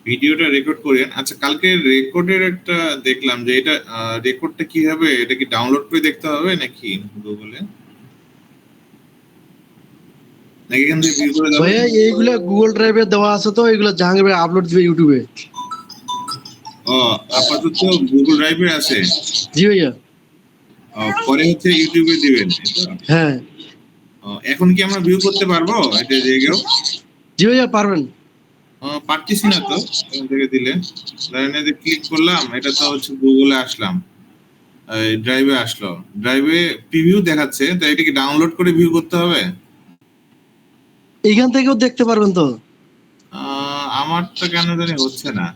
ভিডিওটা রেকর্ড করেন। আচ্ছা, কালকে রেকর্ডের একটা দেখলাম যে এটা রেকর্ডটা কিভাবে, এটা কি ডাউনলোড করে দেখতে হবে নাকি গুগলে, নাকি এখান থেকে ভিউ করে যাবে? ভাইয়া এইগুলা গুগল ড্রাইভে দেওয়া আছে, তো এগুলা জাহাঙ্গীর ভাই আপলোড দিবে ইউটিউবে। ও, আপাতত গুগল ড্রাইভে আছে। জি ভাইয়া। পরে হচ্ছে ইউটিউবে দিবেন, এই তো? হ্যাঁ এখন কি আমরা ভিউ করতে পারবো এটা জায়গাও? জি ভাইয়া পারবেন। পারতেছি না তো এখান থেকে দিলে। ধরেন এই যে ক্লিক করলাম, এটা তো হচ্ছে গুগলে আসলাম, ড্রাইভে আসলো, ড্রাইভে প্রিভিউ দেখাচ্ছে, তো এটা কি ডাউনলোড করে ভিউ করতে হবে? এইখান থেকেও দেখতে পারবেন তো। আমারটা কেন জানি হচ্ছে না,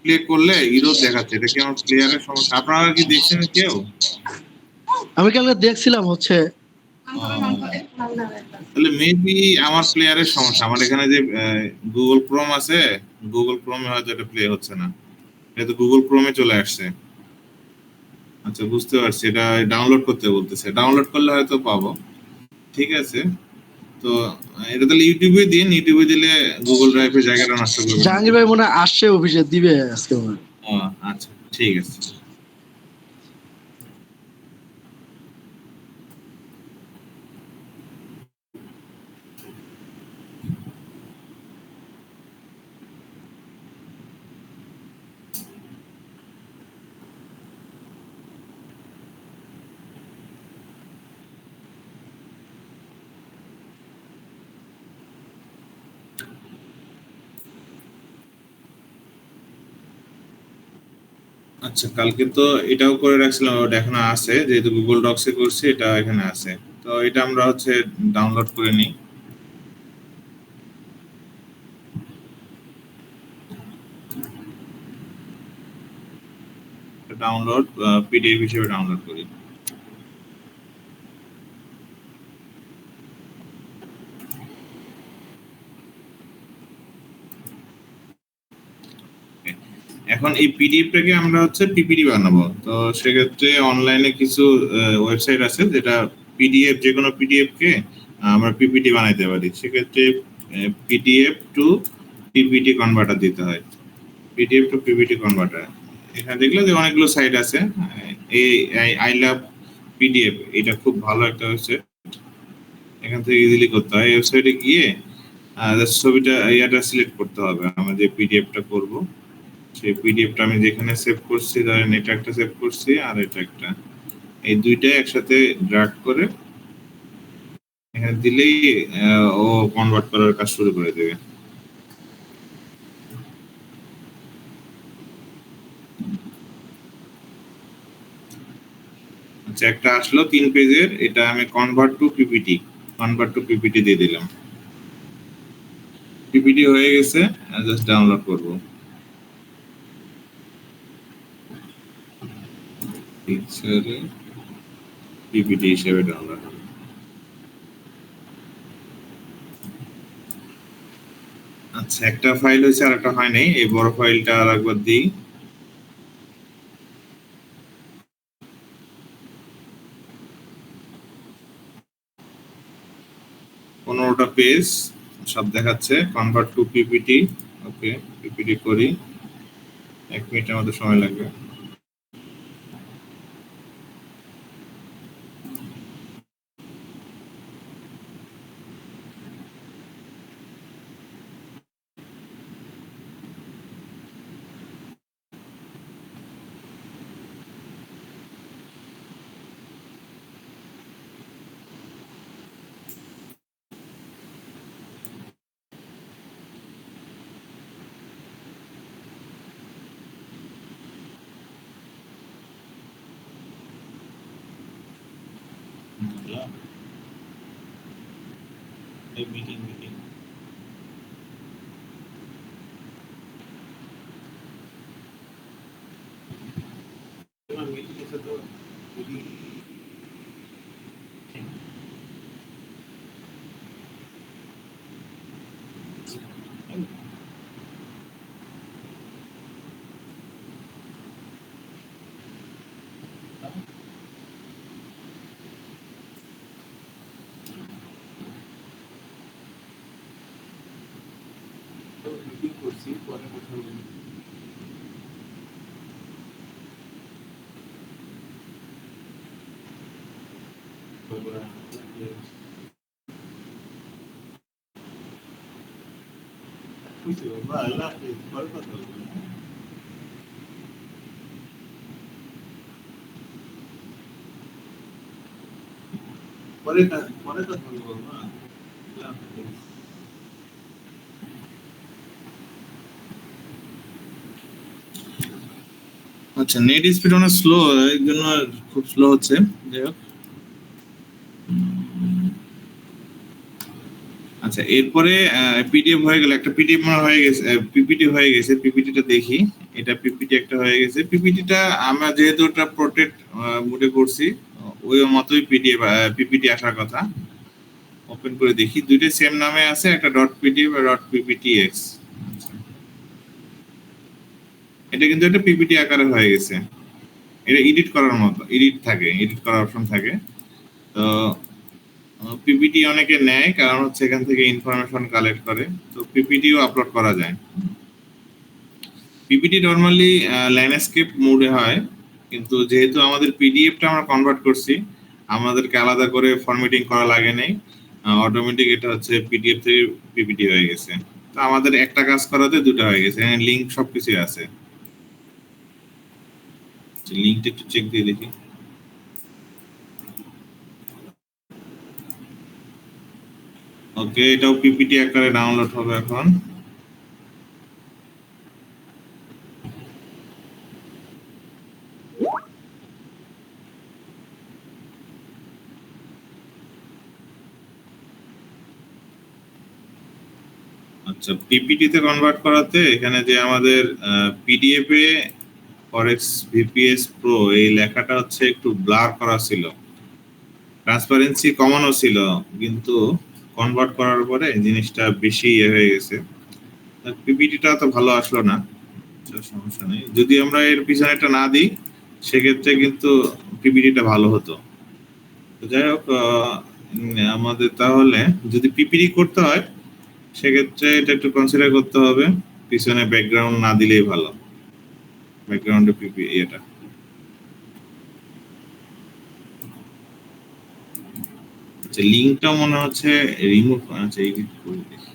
প্লে করলে ইরর দেখাচ্ছে। এটা কি আমার প্লেয়ারের সমস্যা? আপনারা কি দেখছেন কেউ? আমি কালকে দেখছিলাম হচ্ছে। তাহলে মেবি আমার প্লেয়ারের সমস্যা। আমার এখানে যে গুগল ক্রোম আছে, গুগল ক্রোমে হয়তো এটা প্লে হচ্ছে না। এটা তো গুগল ক্রোমে চলে আসছে। আচ্ছা, বুঝতে পারছি, এটা ডাউনলোড করতে বলতেছে। ডাউনলোড করলে হয়তো পাবো। ঠিক আছে, তো এটা তাহলে ইউটিউবে দিন। ইউটিউবে দিলে গুগল ড্রাইভে জায়গাটা নষ্ট করবেন না তো? জাহাঙ্গীর ভাই মনে হয় আসছে অফিসে, দিবে আজকে মনে হয়। ও, আচ্ছা, ঠিক আছে। আচ্ছা, কালকে তো এটাও করে রাখছিলাম, ওটা এখনো আছে, যেহেতু গুগল ডক্সে করছি, এটা এখানে আছে। তো এটা আমরা হচ্ছে ডাউনলোড করে নিই। ডাউনলোড পিডিএফ হিসেবে ডাউনলোড করি। এখন এই পিডিএফটাকে আমরা হচ্ছে পিপিটি বানাবো। তো সেক্ষেত্রে অনলাইনে কিছু ওয়েবসাইট আছে যেটা পিডিএফ, যে কোনো পিডিএফ কে আমরা পিপিটি বানাইতে পারি। সেক্ষেত্রে পিডিএফ টু পিপিটি কনভার্টার দিতে হয়। পিডিএফ টু পিপিটি কনভার্টার, এখানে দেখলে যে অনেকগুলো সাইট আছে। এই আই লাভ পিডিএফ, এটা খুব ভালো একটা ওয়েবসাইট। এখান থেকে ইজিলি করতে হয়। ওয়েবসাইটে গিয়ে ছবিটা ইয়াটা সিলেক্ট করতে হবে, আমরা যে পিডিএফটা করব সেই পিডিএফটা আমি যেখানে সেভ করছি, ধরেন এটা একটা সেভ করছি আর এটা একটা, এই দুইটা একসাথে ড্র্যাগ করে এখানে দিলেই ও কনভার্ট করার কাজ শুরু করে দেবে। আচ্ছা, একটা আসলো 3 পেজের, এটা আমি convert to PPT, convert to PPT দিয়ে দিলাম। পিপিটি হয়ে গেছে, জাস্ট ডাউনলোড করব। পিকচারে পিপিটি হিসেবে ডাউনলোড হবে। আচ্ছা, একটা ফাইল হয়েছে আর একটা হয় নাই, এই বড় ফাইলটা আর একবার দিই। পনেরোটা পেজ সব দেখাচ্ছে, convert to PPT. Okay, PPT করি, 1 মিনিটের মতো সময় লাগবে। মিটিং মিটিং মিটিং আছে তো। আচ্ছা, নেট স্পিড অনেক স্লো, এর জন্য খুব স্লো হচ্ছে। যাই হোক, আচ্ছা এরপরে পিডিএফ হয়ে গেল, একটা পিডিএফ হয়ে গেছে, পিপিটি হয়ে গেছে। পিপিটিটা দেখি, এটা পিপিটি একটা হয়ে গেছে। পিপিটিটা আমরা যেহেতু ওটা প্রোটেক্ট মোডে করছি, ওই মতোই পিডিএফ পিপিটি আসার কথা। ওপেন করে দেখি, দুইটা সেম নামে আছে, একটা ডট পিডিএফ আর ডট পিপিটিএক্স। এটা কিন্তু একটা পিপিটি আকারে হয়ে গেছে। এটা এডিট করার মতো, এডিট থাকে, এডিট করার অপশন থাকে। তো পিপিটি অনেকে নেয়, কারণ হচ্ছে এখান থেকে ইনফরমেশন কালেক্ট করে। তো পিপিটিও আপলোড করা যায়। পিপিটি নরমালি ল্যান্ডস্কেপ মোডে হয়, কিন্তু যেহেতু আমাদের পিডিএফটা আমরা কনভার্ট করছি, আমাদেরকে আলাদা করে ফরম্যাটিং করা লাগে নাই, অটোমেটিক এটা হচ্ছে পিডিএফ থেকে পিপিটি হয়ে গেছে। তো আমাদের একটা কাজ করাতে দুটো হয়ে গেছে, এখানে লিংক সবকিছুই আছে। লিংকটা একটু চেক দিয়ে দেখি। ওকে, এটাও পিপিটি আকারে ডাউনলোড হবে এখন। আচ্ছা, পিপিটি তে কনভার্ট করাতে এখানে যে আমাদের পিডিএফ এ ফরেক্স ভিপিএস প্রো এই লেখাটা হচ্ছে একটু ব্লার করা ছিল, ট্রান্সপারেন্সি কমানো ছিল, কিন্তু কনভার্ট করার পরে জিনিসটা বেশি হয়ে গেছে। পিপিটিটা তো ভালো আসলো না, সমস্যা নেই। যদি আমরা এর পিছনে একটা না দিই, সেক্ষেত্রে কিন্তু পিপিটিটা ভালো হতো। তো যাই হোক, আমাদের তাহলে যদি পিপিটি করতে হয়, সেক্ষেত্রে এটা একটু কনসিডার করতে হবে, পিছনে ব্যাকগ্রাউন্ড না দিলেই ভালো। ব্যাকগ্রাউন্ডে পিপি এটা, আচ্ছা লিংকটা মনে হচ্ছে রিমুভ, আচ্ছা এডিট করে দেখি।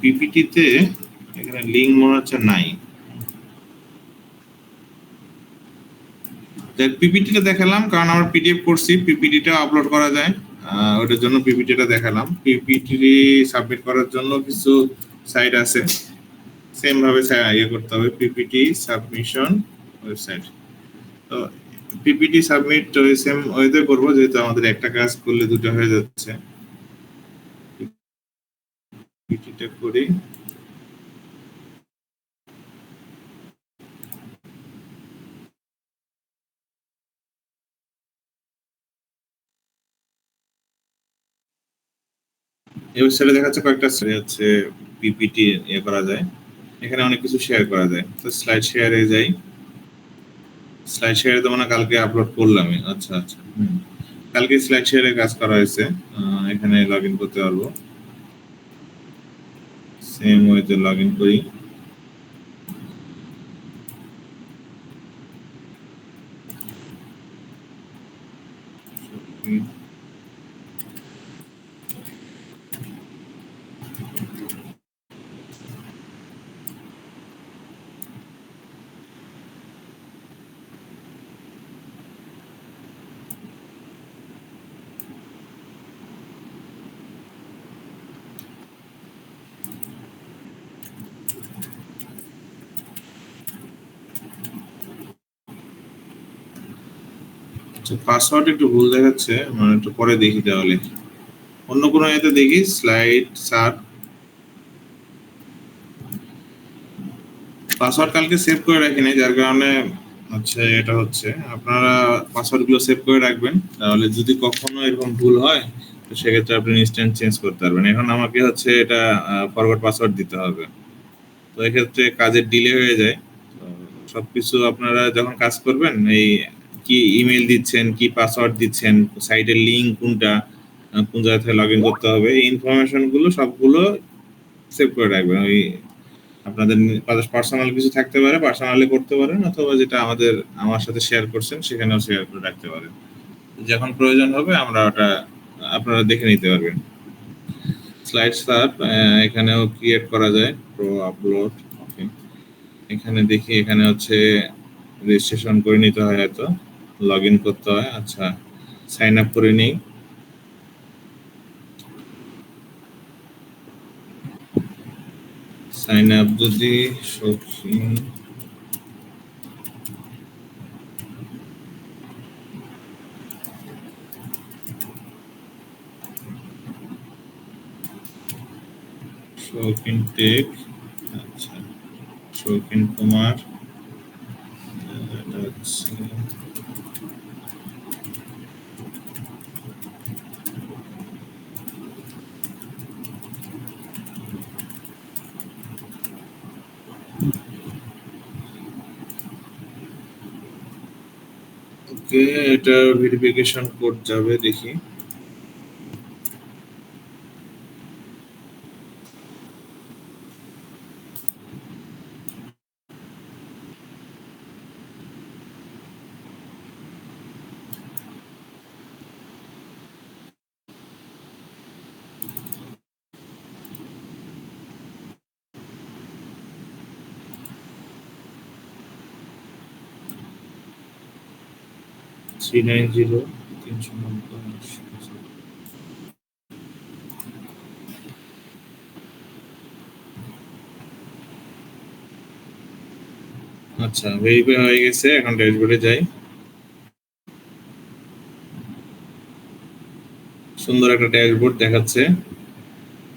পিপিটিতে এখানে লিংক মনে হচ্ছে নাই। পিপিটিটা দেখালাম কারণ আমরা পিডিএফ করছি, পিপিটিটা আপলোড করা যায়, ওটার জন্য পিপিটিটা দেখালাম। পিপিটি সাবমিট করার জন্য কিছু সাইট আছে, সেম ভাবে ইয়ে করতে হবে, পিপিটি সাবমিশন ওয়েবসাইট। তো পিপিটি সাবমিট সেম ওয়েতে করবো, যেহেতু আমাদের একটা কাজ করলে দুটো হয়ে যাচ্ছে। পিপিটিটা করি, এই ওয়েবসাইটে দেখাচ্ছে কয়েকটা হচ্ছে পিপিটি ইয়ে করা যায়, এখানে অনেক কিছু শেয়ার করা যায়। তো স্লাইড শেয়ারে যাই, স্লাইড শেয়ারে তো মানে কালকে আপলোড করলামই। আচ্ছা আচ্ছা, কালকে স্লাইড শেয়ারে কাজ করা হয়েছে, এখানে লগ ইন করতে পারবো। সেম ওয়েতে লগ ইন করি, পাসওয়ার্ড একটু ভুল দেখাচ্ছে, মানে একটু পরে দেখি তাহলে অন্য কোনো এতে দেখি। স্লাইড সার পাসওয়ার্ড কালকে সেভ করে রাখিনি, যার কারণে হচ্ছে এটা হচ্ছে। আপনারা পাসওয়ার্ড গুলো সেভ করে রাখবেন, তাহলে যদি কখনো এরকম ভুল হয় তো সেক্ষেত্রে আপনি ইনস্ট্যান্ট চেঞ্জ করতে পারবেন। এখন আমাকে হচ্ছে এটা ফরওয়ার্ড পাসওয়ার্ড দিতে হবে, তো এক্ষেত্রে কাজের ডিলে হয়ে যায়। তো সবকিছু আপনারা যখন কাজ করবেন, এই কি ইমেল দিচ্ছেন, কি পাসওয়ার্ড দিচ্ছেন, সাইটের লিঙ্ক কোনটা, কোন জায়গা থেকে লগ ইন করতে হবে, এই ইনফরমেশন গুলো সবগুলো সেভ করে রাখবেন। ওই আপনাদের পার্সোনাল কিছু থাকতে পারে, পার্সোনালি করতে পারেন, অথবা যেটা আমার সাথে শেয়ার করছেন সেখানেও শেয়ার করে রাখতে পারেন। যখন প্রয়োজন হবে আমরা ওটা আপনারা দেখে নিতে পারবেন। স্লাইড স্যার এখানেও ক্রিয়েট করা যায়, প্রো আপলোড। ওকে, এখানে দেখি, এখানে হচ্ছে রেজিস্ট্রেশন করে নিতে হয়, হয়তো লগ ইন করতে হয়। আচ্ছা, সাইন আপ করে নিই। সাইন আপ যদি শৌখিন শৌখিন টেক, আচ্ছা শৌখিন কুমার, এটা হচ্ছে ওকে, এটা ভেরিফিকেশন কোড যাবে, দেখি। Three nine zero 390। আচ্ছা, ভেরিফাই হয়ে গেছে। এখন ড্যাশবোর্ডে যাই। সুন্দর একটা ড্যাশবোর্ড দেখাচ্ছে।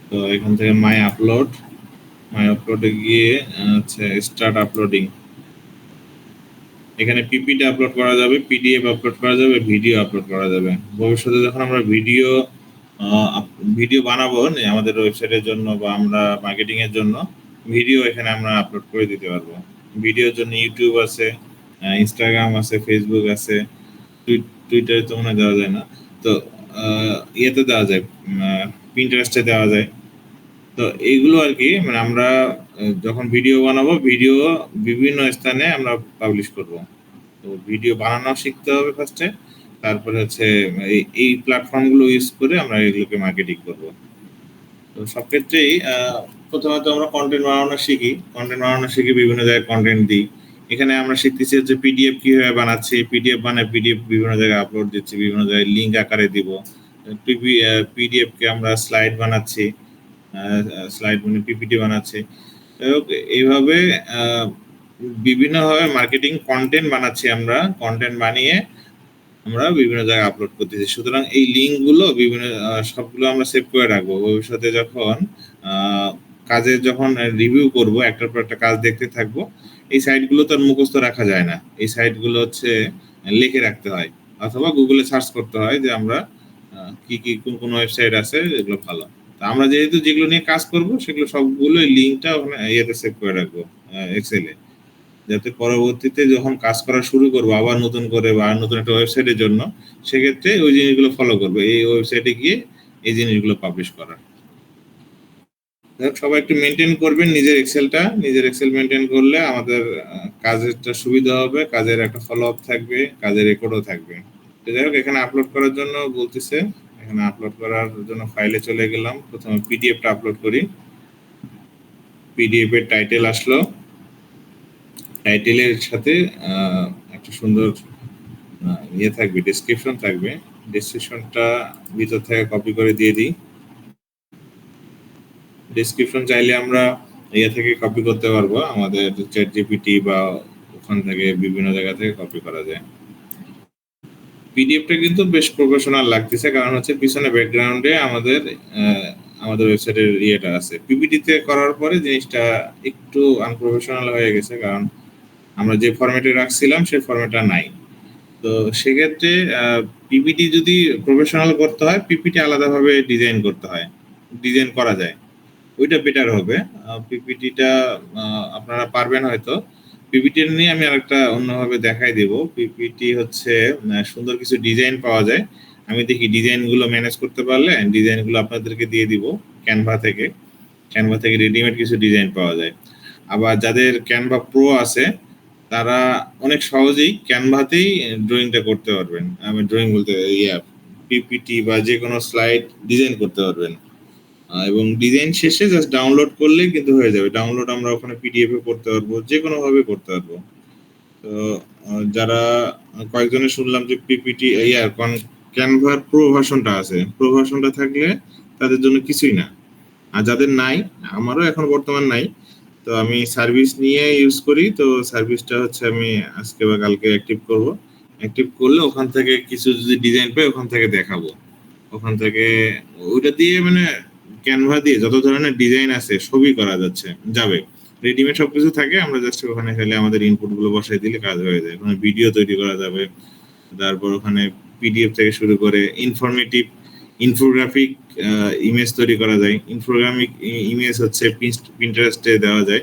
তো এখান থেকে মাই আপলোডে গিয়ে আচ্ছা স্টার্ট আপলোডিং। এখানে পিপিটি আপলোড করা যাবে, পিডিএফ আপলোড করা যাবে, ভিডিও আপলোড করা যাবে। ভবিষ্যতে যখন আমরা ভিডিও বানাবো আমাদের ওয়েবসাইটের জন্য বা আমরা মার্কেটিং এর জন্য, ভিডিও এখানে আমরা আপলোড করে দিতে পারবো। ভিডিওর জন্য ইউটিউব আছে, ইনস্টাগ্রাম আছে, ফেসবুক আছে, টুইটারে তো মনে হয় দেওয়া যায় না, তো ইয়েতে দেওয়া যায়, পিন্টারেস্টে দেওয়া যায়। তো এইগুলো আর কি, মানে আমরা যখন ভিডিও বানাবো, ভিডিও বিভিন্ন স্থানে আমরা পাবলিশ করব। তো ভিডিও বানানো শিখতে হবে ফার্স্টে, তারপরে হচ্ছে এই প্ল্যাটফর্মগুলো ইউজ করে আমরা এগুলোকে মার্কেটিং করব। তো সব ক্ষেত্রেই প্রথমত আমরা কন্টেন্ট বানানো শিখি, বিভিন্ন জায়গায় কন্টেন্ট দিই। এখানে আমরা শিখতেছি হচ্ছে পিডিএফ কিভাবে বানাচ্ছি, পিডিএফ বানায় পিডিএফ বিভিন্ন জায়গায় আপলোড দিচ্ছি, বিভিন্ন জায়গায় লিঙ্ক আকারে দিব। পিডিএফ কে আমরা স্লাইড বানাচ্ছি, স্লাইড মানে পিপিটি বানাচ্ছি। এইভাবে বিভিন্নভাবে মার্কেটিং কন্টেন্ট বানাচ্ছি, আমরা কন্টেন্ট বানিয়ে আমরা বিভিন্ন জায়গায় আপলোড করতেছি। সুতরাং এই লিঙ্কগুলো বিভিন্ন সবগুলো আমরা সেভ করে রাখবো। ভবিষ্যতে যখন রিভিউ করব, একটার পর একটা কাজ দেখতে থাকবো, এই সাইটগুলো তো আর মুখস্থ রাখা যায় না। এই সাইটগুলো হচ্ছে লিখে রাখতে হয়, অথবা গুগলে সার্চ করতে হয় যে আমরা কি কি কোন ওয়েবসাইট আছে এগুলো ভালো। তা আমরা যেগুলো নিয়ে কাজ করব সেগুলো সবগুলো লিঙ্কটা ওখানে ইয়েতে সেভ করে রাখবো, এক্সেলে, যাতে পরবর্তীতে যখন কাজ করা শুরু করবো আবার নতুন করে বা নতুন একটা ওয়েবসাইটের জন্য, সেক্ষেত্রে ওই জিনিসগুলো ফলো করবে, এই ওয়েবসাইটে গিয়ে এই জিনিসগুলো পাবলিশ করার। সবাই একটু মেনটেন করবেন নিজের এক্সেল মেনটেন করলে আমাদের কাজেরটা সুবিধা হবে, কাজের একটা ফলো আপ থাকবে, কাজের রেকর্ডও থাকবে। তো যাই হোক, এখানে আপলোড করার জন্য বলতেছে, এখানে আপলোড করার জন্য ফাইলে চলে গেলাম। প্রথমে পিডিএফটা আপলোড করি। পিডিএফ এর টাইটেল আসলো, টাইটেলের সাথে একটা সুন্দর ইয়ে থাকবে, ডেসক্রিপশন থাকবে। ডেসক্রিপশনটা ভিতর থেকে কপি করে দিয়ে দিই। ডেসক্রিপশন চাইলে আমরা ইয়ে থেকে কপি করতে পারবো, আমাদের চ্যাট জিপিটি বা ওখান থেকে বিভিন্ন জায়গা থেকে কপি করা যায়। পিডিএফটা কিন্তু বেশ প্রফেশনাল লাগতেছে, কারণ হচ্ছে পিছনে ব্যাকগ্রাউন্ডে আমাদের ওয়েবসাইটের ইয়েটা আছে। পিপিটিতে করার পরে জিনিসটা একটু আনপ্রফেশনাল হয়ে গেছে, কারণ আমরা যে ফরম্যাটে রাখছিলাম সেই ফরম্যাটটা নাই। তো সেক্ষেত্রে পিপিটি যদি প্রফেশনাল করতে হয়, পিপিটি আলাদাভাবে ডিজাইন করা যায়, ওইটা বেটার হবে। পিপিটিটা আপনারা পারবেন হয়তো। পিপিটি নিয়ে আমি আরেকটা অন্যভাবে দেখাই দেব। পিপিটি হচ্ছে সুন্দর কিছু ডিজাইন পাওয়া যায়, আমি দেখি ডিজাইনগুলো ম্যানেজ করতে পারলে ডিজাইনগুলো আপনাদেরকে দিয়ে দিব ক্যানভা থেকে রেডিমেড কিছু ডিজাইন পাওয়া যায়। আবার যাদের ক্যানভা প্রো আছে তারা অনেক সহজেই ক্যানভাতেই ড্রয়িংটা করতে পারবেন। আমি ড্রয়িং বলতে পিপিটি বা যে কোনো স্লাইড ডিজাইন করতে পারবেন। এবং ডিজাইন শেষে জাস্ট ডাউনলোড করলেই কিন্তু হয়ে যাবে। ডাউনলোড আমরা ওখানে পিডিএফ এ করতে পারবো, যে কোনো ভাবে করতে পারবো। তো যারা কয়েকজনের শুনলাম যে পিপিটি ক্যানভার প্রো ভার্সনটা আছে, প্রো ভার্সনটা থাকলে তাদের জন্য কিছুই না। আর যাদের নাই, আমারও এখন বর্তমান নাই, তো আমি সার্ভিস নিয়ে ইউজ করি। তো সার্ভিসটা হচ্ছে আমি আজকে বা কালকে অ্যাক্টিভ করব। অ্যাক্টিভ করলে ওখান থেকে কিছু যদি ডিজাইন পাই ওখান থেকে দেখাবো। ওখান থেকে ওইটা দিয়ে মানে ক্যানভা দিয়ে যত ধরনের ডিজাইন আছে সবই করা যাবে। রেডিমেড সবকিছু থাকে, আমরা জাস্ট ওখানে খালি আমাদের ইনপুট গুলো বসাই দিলে কাজ হয়ে যায়। ওখানে ভিডিও তৈরি করা যাবে, তারপর ওখানে পিডিএফ থেকে শুরু করে ইনফরমেটিভ ইনফোগ্রাফিক ইমেজ তৈরি করা যায়। ইনফোগ্রাফিক ইমেজ হচ্ছে পিন্টারেস্টে দেওয়া যায়।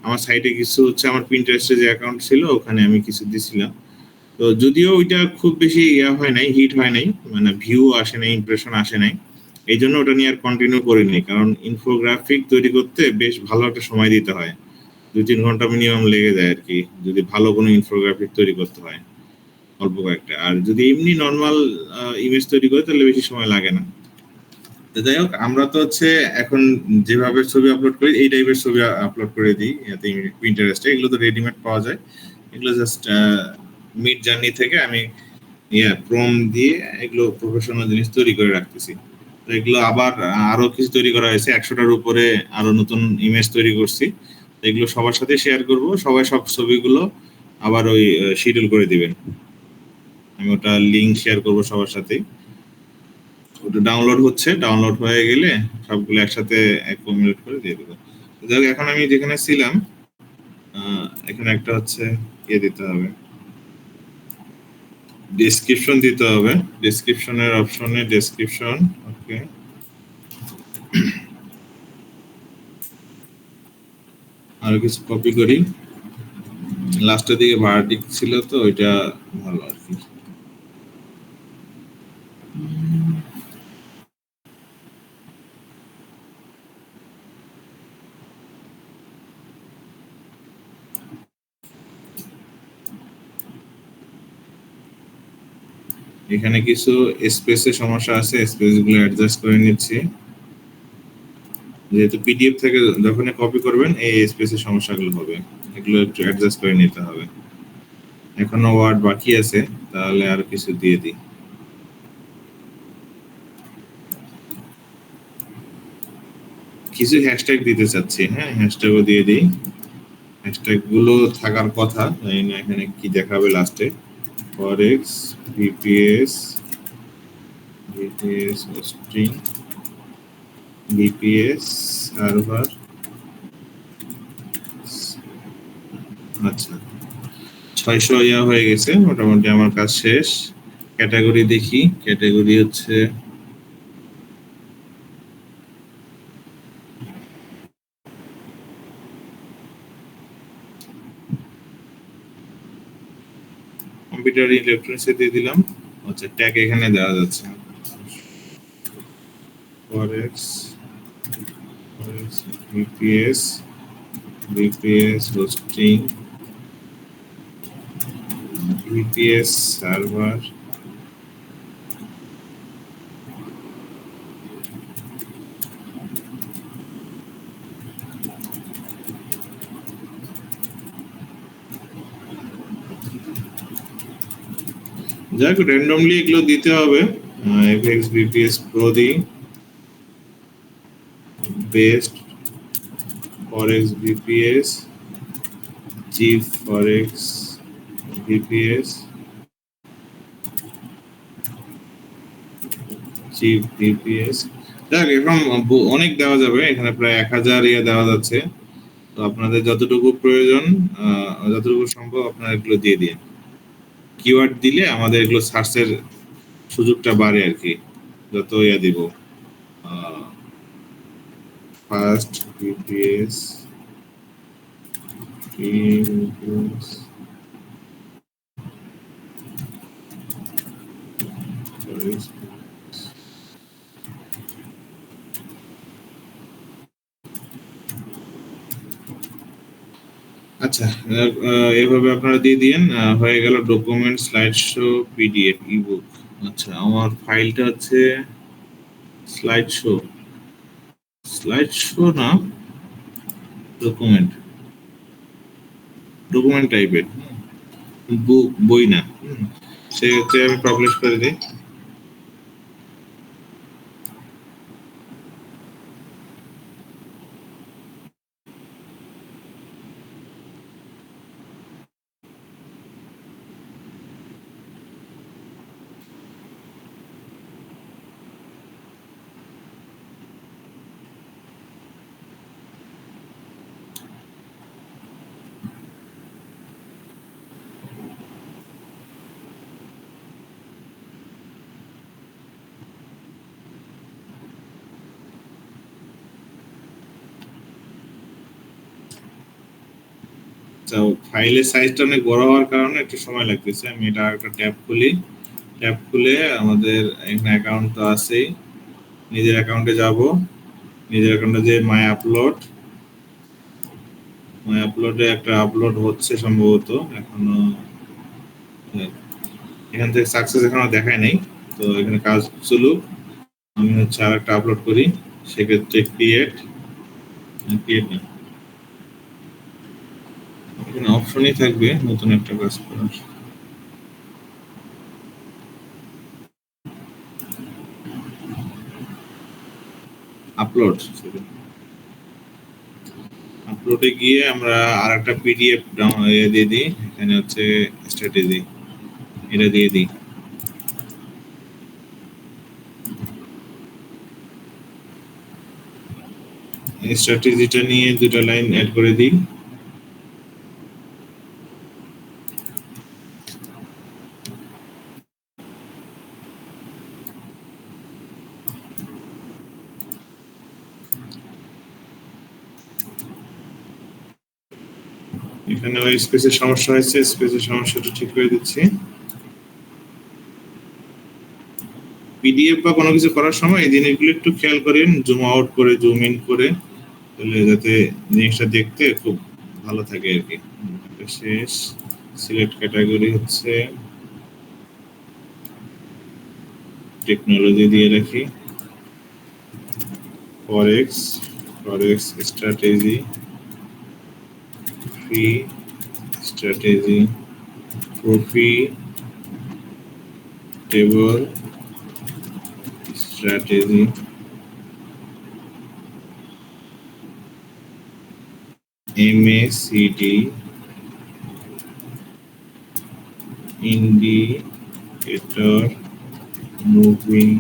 আমার সাইটে কিছু হচ্ছে আমার পিন্টারেস্টে যে অ্যাকাউন্ট ছিল ওখানে আমি কিছু দিছিলাম। তো যদিও ওইটা খুব বেশি হয় নাই, হিট হয় নাই, মানে ভিউ আসে নাই, ইমপ্রেশন আসে নাই, এই জন্য ওটা নিয়ে আর কন্টিনিউ করিনি। কারণ ইনফোগ্রাফিক তৈরি করতে বেশ ভালো একটা সময় দিতে হয়, 2-3 ঘন্টা মিনিমাম লেগে যায় আর কি, যদি ভালো কোনো ইনফোগ্রাফিক তৈরি করতে হয় অল্প কয়েকটা। আর যদি এমনি নর্মাল ইমেজ তৈরি করে তাহলে বেশি সময় লাগে না। তো যাই হোক, আমরা তো হচ্ছে এখন যেভাবে ছবি আপলোড করি এই টাইপের ছবি আপলোড করে দিই পিন্টারেস্টে। এগুলো তো রেডিমেড পাওয়া যায়, এগুলো জাস্ট মিড জার্নি থেকে আমি প্রম দিয়ে এগুলো প্রফেশনাল জিনিস তৈরি করে রাখতেছি। তো এগুলো আবার আরো কিছু তৈরি করা হয়েছে, 100টার উপরে আরো নতুন ইমেজ তৈরি করছি। এগুলো সবার সাথে শেয়ার করব, সবাই সব ছবিগুলো আবার ওই শিডিউল করে দিবেন। আমি ওটা লিংক শেয়ার করব সবার সাথে। ওটা ডাউনলোড হচ্ছে, ডাউনলোড হয়ে গেলে সবগুলো একসাথে কমিউনিট করে দিয়ে দেবো। যাই হোক, এখন আমি যেখানে ছিলাম এখানে একটা হচ্ছে দিতে হবে, ডেসক্রিপশন দিতে হবে। ডেসক্রিপশনের অপশনে ডেসক্রিপশন, ওকে। আরো কিছু কপি করি, লাস্টের দিকে ভার্টিক ছিল তো ওইটা ভালো আর কি। এখানে কিছু স্পেসের সমস্যা আছে, স্পেস গুলো অ্যাডজাস্ট করে নিচ্ছি। যেহেতু পিডিএফ থেকে যখন কপি করবেন এই স্পেসের সমস্যাগুলো হবে, এগুলো একটু অ্যাডজাস্ট করে নিতে হবে। এখনো ওয়ার্ড বাকি আছে, তাহলে আর কিছু দিয়ে দিই। কিছু হ্যাশট্যাগ দিতে চাচ্ছি, হ্যাঁ হ্যাশট্যাগও দিয়ে দিই। হ্যাশট্যাগ গুলো থাকার কথা, জানি না এখানে কি দেখাবে লাস্টে। ফরেক্স ভিপিএস হোস্টিং ভিপিএস সার্ভার। আচ্ছা, 600 হয়ে গেছে মোটামুটি, আমার কাজ শেষ। ক্যাটাগরি দেখি, ক্যাটাগরি হচ্ছে কম্পিউটার ইলেকট্রনিক্সে দিয়ে দিলাম। আচ্ছা, ট্যাগ এখানে দেওয়া যাচ্ছে, ফরেক্স ভিপিএস হোস্টিং ভিপিএস সার্ভার। যাক, র্যান্ডমলি এগুলো দিতে হবে। এফএক্স ভিপিএস প্রো দিই, বেস্ট ফরেক্স ভিপিএস, চিফ ফরেক্স ভিপিএস, চিফ ভিপিএস। যাক, এখন অনেক দেওয়া যাবে, এখানে প্রায় 1000 দেওয়া যাচ্ছে। তো আপনাদের যতটুকু প্রয়োজন, যতটুকু সম্ভব আপনারা এগুলো দিয়ে দিন। কিওয়ার্ড দিলে আমাদের এগুলো সার্চের সুযোগটা বাড়ে আর কি, যত দিব। ফার্স্ট ভিপিএস আচ্ছা, এভাবে আপনারা দিয়ে দিয়েন, হয়ে গেল document, slide show, PDF, ebook. আচ্ছা, আমার ফাইলটা হচ্ছে স্লাইড শো, না, ডকুমেন্ট, টাইপের, বুক, বই না। সেক্ষেত্রে আমি পাবলিশ করে দিই। তো ফাইলের সাইজটা অনেক বড় হওয়ার কারণে একটু সময় লাগতেছে। আমি এটা একটা ট্যাব খুলি, ট্যাব খুলে আমাদের এখানে অ্যাকাউন্ট তো আছেই, নিজের অ্যাকাউন্টে যাব, নিজের অ্যাকাউন্টে যে মাই আপলোডে একটা আপলোড হচ্ছে সম্ভবত এখনো, এখান থেকে সাকসেস এখনো দেখায় নাই। তো এখানে কাজ চলুক, আমি হচ্ছে আর একটা আপলোড করি। সেক্ষেত্রে ক্রিয়েট না, এখানে অপশনই থাকবে নতুন একটা কাজ করার। আপলোডে গিয়ে আমরা আর একটা পিডিএফ দিয়ে দিই, এখানে হচ্ছে স্ট্র্যাটেজি, এটা দিয়ে দিই। এই স্ট্র্যাটেজিটা নিয়ে দুটো লাইন অ্যাড করে দিই। এখানে ওই স্পেসের সমস্যা হয়েছে, স্পেসের সমস্যাটা ঠিক করে দিচ্ছি। পিডিএফ বা কোনো কিছু করার সময় এই জিনিসগুলো একটু খেয়াল করেন, জুম আউট করে জুম ইন করে, তাহলে যাতে জিনিসটা দেখতে খুব ভালো থাকে আর কি। শেষ সিলেক্ট ক্যাটাগরি হচ্ছে টেকনোলজি দিয়ে রাখি, forex strategy, free strategy, profitable strategy, MACD, indicator, moving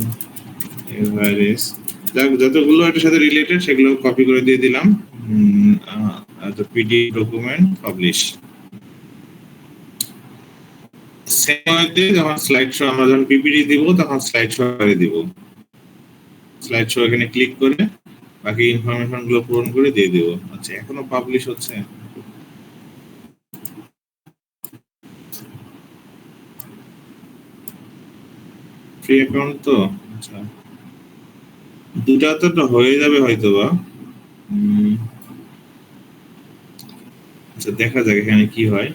average, যতগুলো এটার সাথে রিলেটেড সেগুলো কপি করে দিয়ে দিলাম। PDF document publish. সেমতে যখন স্লাইড শো, আমরা যখন পিপিটি দিব তখন স্লাইড শো করে দিব। স্লাইড শো এখানে ক্লিক করে বাকি ইনফরমেশন গুলো পূরণ করে দিয়ে দিব। আচ্ছা, এখনো পাবলিশ হচ্ছে। ফ্রি অ্যাকাউন্ট তো, আচ্ছা দুটা তো হয়ে যাবে হয়তো বা। আচ্ছা, দেখা যাক এখানে কি হয়।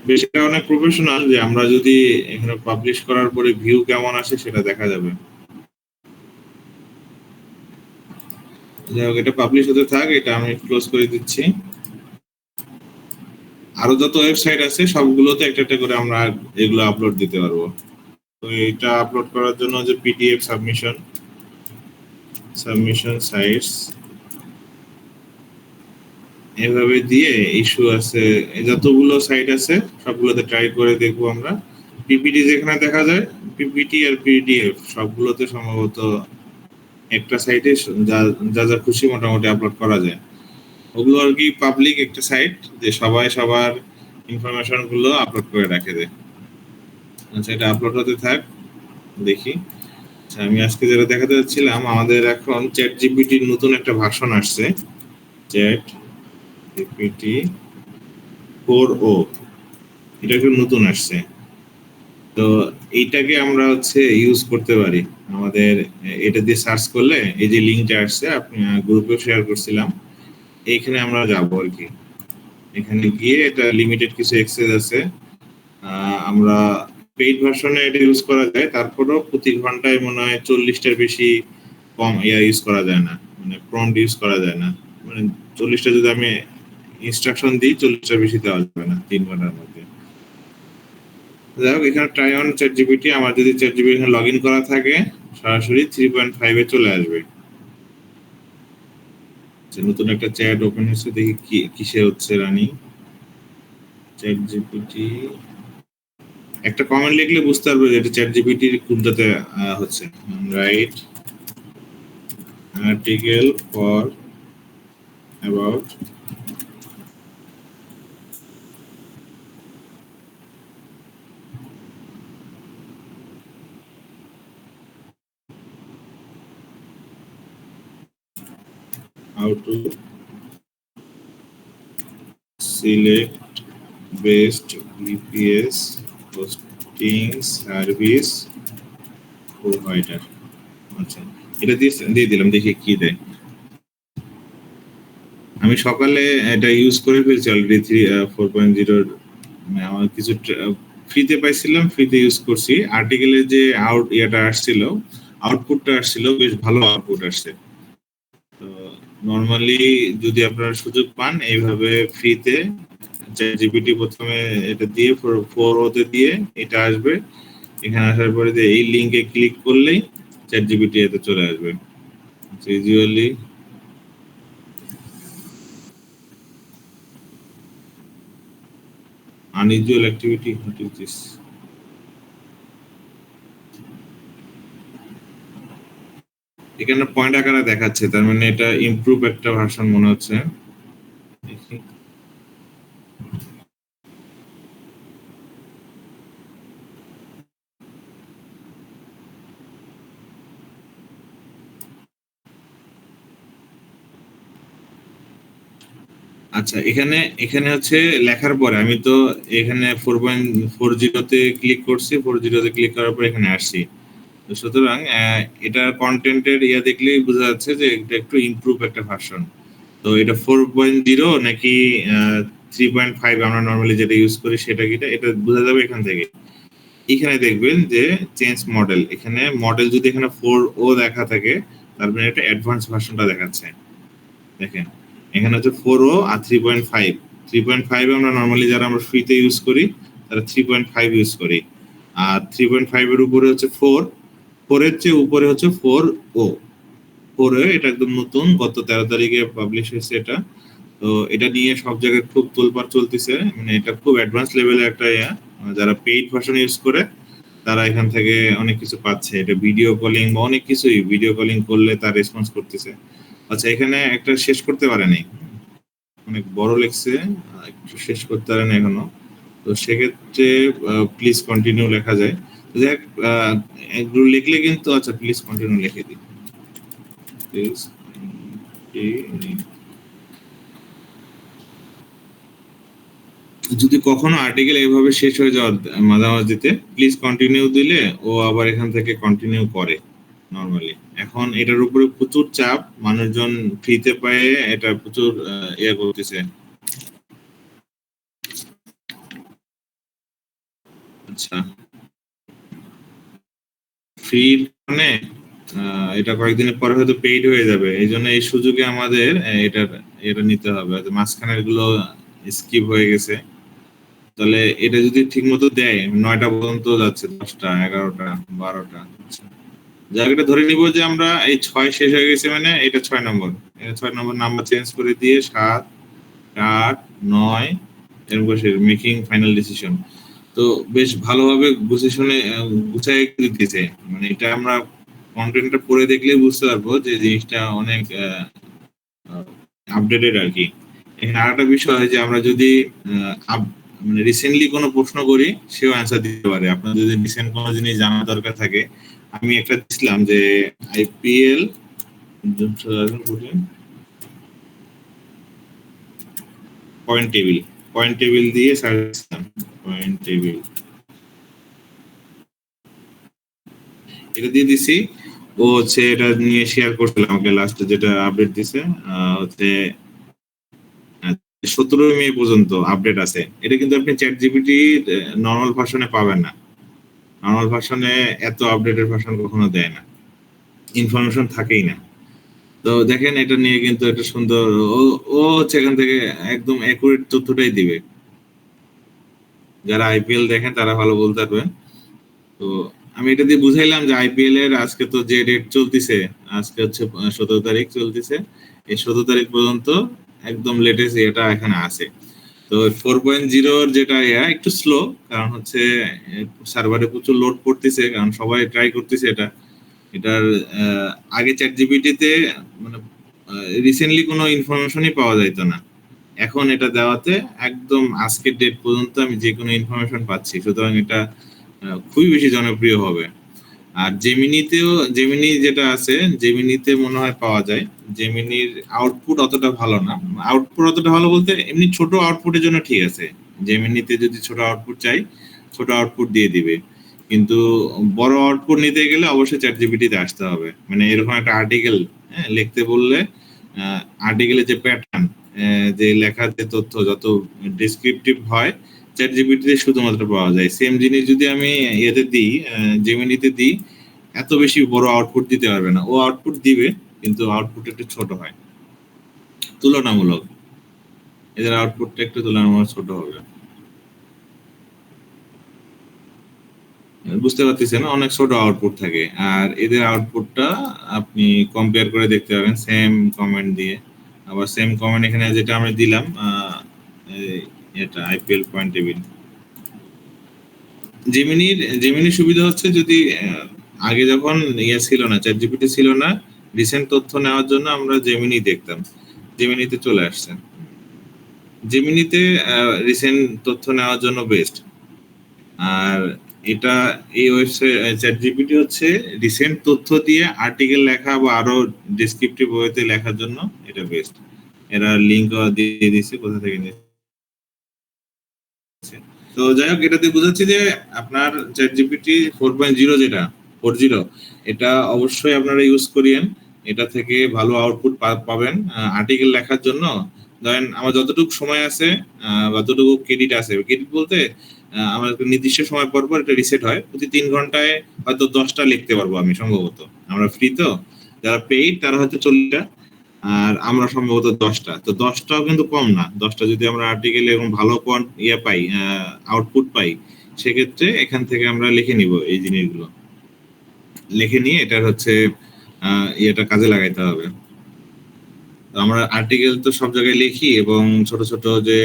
বেশিটা অনেক প্রফেশনাল যে আমরা যদি এখানে পাবলিশ করার পরে ভিউ কেমন আসে সেটা দেখা যাবে। যাই হোক, এটা পাবলিশ হতে থাক, এটা আমি ক্লোজ করে দিচ্ছি। আরো যত ওয়েবসাইট আছে সবগুলোতে একটা একটা করে আমরা এগুলো আপলোড দিতে পারবো। তো এটা আপলোড করার জন্য যে পিডিএফ সাবমিশন সাইটস এভাবে দিয়ে ইস্যু আছে, যতগুলো সাইট আছে সবগুলোতে ট্রাই করে দেখবো আমরা। পিপিটি যেখানে দেখা যায়, পিপিটি আর পিডিএফ সবগুলোতে সম্ভবত একটা সাইটে যা যা খুশি মোটামুটি আপলোড করা যায়। ওগুলো আর কি পাবলিক একটা সাইট, যে সবাই সবার ইনফরমেশন গুলো আপলোড করে রাখে দেয়। আচ্ছা, এটা আপলোড হতে থাক, দেখি। আচ্ছা, আমি আজকে যেটা দেখাতে যাচ্ছিলাম, আমাদের এখন চ্যাট জিপিটির নতুন একটা ভার্সন আসছে, চ্যাট জিপিটি 4o, এটা একটু নতুন আসছে। তো এইটাকে আমরা হচ্ছে ইউজ করতে পারি আমাদের, এটা দিয়ে সার্চ করলে এই যে লিঙ্কটা আসছে, আপনি গ্রুপে শেয়ার করছিলাম, এইখানে আমরা যাবো আর কি। এখানে গিয়ে এটা লিমিটেড কিছু এক্সেস আছে, আমরা পেইড ভার্সনে এটা ইউজ করা যায়, তারপরেও প্রতি ঘন্টায় মনে হয় 40টার বেশি কম ইউজ করা যায় না, মানে প্রম্পট ইউজ করা যায় না, মানে 40টা যদি আমি ইনস্ট্রাকশন দিই 40টার বেশি দেওয়া যাবে না 3 ঘন্টার মধ্যে। যাই হোক, এখানে ট্রাই অন চ্যাট জিপিটি, আমার যদি চ্যাট জিপিটি এখানে লগ ইন করা থাকে সরাসরি 3.5 চলে আসবে। নতুন একটা চ্যাট ওপেন হচ্ছে, দেখি কি কিসে হচ্ছে রানিং। চ্যাট জিপিটি একটা কমেন্ট লিখলে বুঝতে পারবে যে এটা চ্যাট জিপিটির কোনটাতে হচ্ছে। Right article for about how to select best VPS hosting service provider। আচ্ছা, এটা দিয়ে দিলাম, দেখি কি দেয়। আমি সকালে এটা ইউজ করে ফেলছি অলরেডি 4.0, আমার কিছু ফ্রিতে পাইছিলাম, ফ্রিতে ইউজ করছি। আর্টিকেলের যে আউটপুটটা আসছিল বেশ ভালো আউটপুট আসছে। তো নরমালি যদি আপনারা সুযোগ পান এইভাবে ফ্রিতে চ্যাট জিপিটি প্রথমে এটা দিয়ে 4 দিয়ে এটা আসবে, এখানে আসার পরে যে এই লিংকে ক্লিক করলেই চ্যাট জিপিটি এতে চলে আসবে। Usually unusual activity, what is this? এখানে পয়েন্ট আকারে দেখাচ্ছে, তার মানে এটা ইমপ্রুভ একটা ভার্সন মনে হচ্ছে। দেখি আচ্ছা, এখানে এখানে হচ্ছে লেখার পরে আমি তো এখানে 4.40 ক্লিক করছি, 40 ক্লিক করার পর এখানে আসছি। তো সুতরাং এটা কন্টেন্টের দেখলেই বোঝা যাচ্ছে যে এটা একটু ইমপ্রুভ একটা ভার্সন। তো এটা 4.0 নাকি 3.5 আমরা নরমালি যেটা ইউজ করি সেটা কিটা, এটা বোঝা যাবে এখান থেকে। এখানে দেখবেন যে চেঞ্জ মডেল, এখানে মডেল যদি এখানে 4O দেখা থাকে তার মানে এটা অ্যাডভান্স ভার্সনটা দেখাচ্ছে। দেখেন এখানে হচ্ছে 4O আর 3.5। 3.5 আমরা নরমালি যারা আমরা ফ্রিতে ইউজ করি তারা 3.5 ইউজ করি, আর 3.5 এর উপরে হচ্ছে 4 এর চেয়ে উপরে হচ্ছে 4O। 4O এটা একদম নতুন, গত 13 তারিখে পাবলিশ হয়েছে এটা। তো এটা নিয়ে সব জায়গায় খুব তোলপাড় চলতেছে, মানে এটা খুব অ্যাডভান্স লেভেলের একটা যারা পেইড ভার্সন ইউজ করে তারা এখান থেকে অনেক কিছু পাচ্ছে। এটা ভিডিও কলিং বা অনেক কিছুই, ভিডিও কলিং করলে তার রেসপন্স করতেছে। আচ্ছা, এখানে একটা শেষ করতে পারেনি, অনেক বড় লেখছে, একটু শেষ করতে পারেন এখনো। তো সেক্ষেত্রে প্লিজ কন্টিনিউ লেখা যায়। দেখ এগুলো লিখলে কিন্তু, আচ্ছা প্লিজ কন্টিনিউ লিখে দিই, প্লিজ। যদি কখনো আর্টিকেল এইভাবে শেষ হয়ে যাওয়ার মাঝামাঝিতে প্লিজ কন্টিনিউ দিলে ও আবার এখান থেকে কন্টিনিউ করে নরমালি। এখন এটার উপরে প্রচুর চাপ, মানুষজন ফ্রিতে পায়ে এটা প্রচুর করতেছে। আচ্ছা, ফ্রি মানে এটা কয়েকদিনের পরে হয়তো পেইড হয়ে যাবে, এই জন্য এই সুযোগে আমাদের এটা নিতে হবে। মাঝখানের গুলো স্কিপ হয়ে গেছে, তাহলে এটা যদি ঠিক মতো দেয় 9টা পর্যন্ত যাচ্ছে, 10টা 11টা 12টা। জায়গাটা ধরে নিব যে আমরা এই 6 শেষ হয়ে গেছে, মানে এটা 6 নম্বর, এটা 6 নম্বর নাম্বার চেঞ্জ করে দিয়ে 7 8 9 এরকম করে মেকিং ফাইনাল ডিসিশন। তো বেশ ভালোভাবে গুছাই দিতেছে, মানে এটা আমরা কন্টেন্টটা পড়ে দেখলেই বুঝতে পারবো যে জিনিসটা অনেক আপডেটেড আর কি। এখানে আরেকটা বিষয় যে আমরা যদি মানে রিসেন্টলি কোনো প্রশ্ন করি সেও অ্যান্সার দিতে পারে। আপনার যদি রিসেন্ট কোনো জিনিস জানার দরকার থাকে, আমি একটা দিছিলাম যে আইপিএল পয়েন্ট টেবিল দিয়ে সার্চ দিলাম, পয়েন্ট টেবিল এটা দিয়ে দিছি। ও হচ্ছে এটা নিয়ে শেয়ার করছিল আমাকে লাস্টে যেটা আপডেট দিছে, হচ্ছে 17 মে পর্যন্ত আপডেট আছে। এটা কিন্তু আপনি চ্যাট জিপিটি নর্মাল ভার্সনে পাবেন না। নর্মাল ভার্সনে এত আপডেটেড ভার্সন কখনো দেয় না, ইনফরমেশন থাকেই না। তো দেখেন এটা নিয়ে কিন্তু একটা সুন্দর, ও ও হচ্ছে এখান থেকে একদম অ্যাকুরেট তথ্যটাই দিবে। যারা আইপিএল দেখেন তারা ভালো বলতে পারবেন। তো আমি এটা দিয়ে বুঝাইলাম যে আইপিএল এর আজকে তো যে ডেট চলতেছে, আজকে হচ্ছে 17 তারিখ চলতেছে, এই 17 তারিখ পর্যন্ত একদম লেটেস্ট এটা এখানে আছে। তো 4.0 যেটা একটু স্লো, কারণ হচ্ছে সার্ভারে প্রচুর লোড পড়তেছে, কারণ সবাই ট্রাই করতেছে এটা। এটার আগে চ্যাট জিপিটিতে মানে রিসেন্টলি কোনো ইনফরমেশনই পাওয়া যাইতো না, এখন এটা দেওয়াতে একদম আজকের ডেট পর্যন্ত আমি যে কোনো ইনফরমেশন পাচ্ছি, সুতরাং এটা খুবই বেশি জনপ্রিয় হবে। আর জেমিনি যেটা আছে, জেমিনিতে মনে হয় পাওয়া যায়। জেমিনির আউটপুট অতটা ভালো না, আউটপুট অতটা ভালো বলতে এমনি ছোট আউটপুটের জন্য ঠিক আছে। জেমিনিতে যদি ছোট আউটপুট চাই, ছোট আউটপুট দিয়ে দিবে, কিন্তু বড় আউটপুট নিতে গেলে অবশ্যই চ্যাট জিপিটিতে আসতে হবে। মানে এরকম একটা আর্টিকেল লিখতে বললে, আর্টিকেলের যে প্যাটার্ন, যে লেখার যে তথ্য যত ডিসক্রিপটিভ হয়, চ্যাট জিপিটিতে শুধুমাত্র পাওয়া যায়। সেম জিনিস যদি আমি ইয়েতে দিই, জেমিনিতে দিই, এত বেশি বড় আউটপুট দিতে পারবে না। ও আউটপুট দিবে, কিন্তু আউটপুট একটু ছোট হয় তুলনামূলক, এদের আউটপুটটা একটু তুলনামূলক ছোট হবে। বুঝতে পারতেছেন, অনেক ছোট আউটপুট থাকে, আর এদের আউটপুটটা আপনি কম্পেয়ার করে দেখতে পাবেন সেম কমেন্ট দিয়ে। আবার সেম কমেন্ট এখানে যেটা আমি দিলাম, এটা আইপিএল পয়েন্ট টেবিল। জেমিনির সুবিধা হচ্ছে, যদি আগে যখন ইয়ে ছিল না, চ্যাট জিপিটি ছিল না, রিসেন্ট তথ্য নেওয়ার জন্য আমরা জেমিনি দেখতাম, জেমিনিতে চলে আসছে। জেমিনিতে রিসেন্ট তথ্য নেওয়ার জন্য বেস্ট। আর এটা এই ওয়েবসাইট চ্যাট জিপিটি হচ্ছে রিসেন্ট তথ্য দিয়ে আর্টিকেল লেখা বা আরো ডেসক্রিপটিভ ওয়েতে লেখার জন্য এটা বেস্ট। এরা লিংক দিয়ে দিয়েছে, কোথা থেকে নিয়েছে। তো যাই হোক, এটাতে বোঝাচ্ছি যে আপনার চ্যাট জিপিটি 4.0 যেটা 40, এটা অবশ্যই আপনারা ইউজ করিয়েন। এটা থেকে ভালো আউটপুট পাবেন আর্টিকেল লেখার জন্য। ধরেন আমার যতটুকু সময় আছে বা যতটুকু ক্রেডিট আছে, ক্রেডিট বলতে আমার একটা নির্দিষ্ট সময় পর পর এটা রিসেট হয়, প্রতি 3 ঘন্টায় হয়তো 10টা লিখতে পারবো আমি সম্ভবত। আমরা ফ্রি তো, যারা পেইড তারা হয়তো 40টা, আর আমরা সম্ভবত 10টা। তো 10টাও কিন্তু কম না, 10টা যদি আমরা আর্টিকেল এবং ভালো পাই, আউটপুট পাই, সেক্ষেত্রে এখান থেকে আমরা লিখে নিব এই জিনিসগুলো, লিখে নিয়ে এটার হচ্ছে ইয়েটা কাজে লাগাইতে হবে। তো আমরা আর্টিকেল তো সব জায়গায় লিখি, এবং ছোট ছোট যে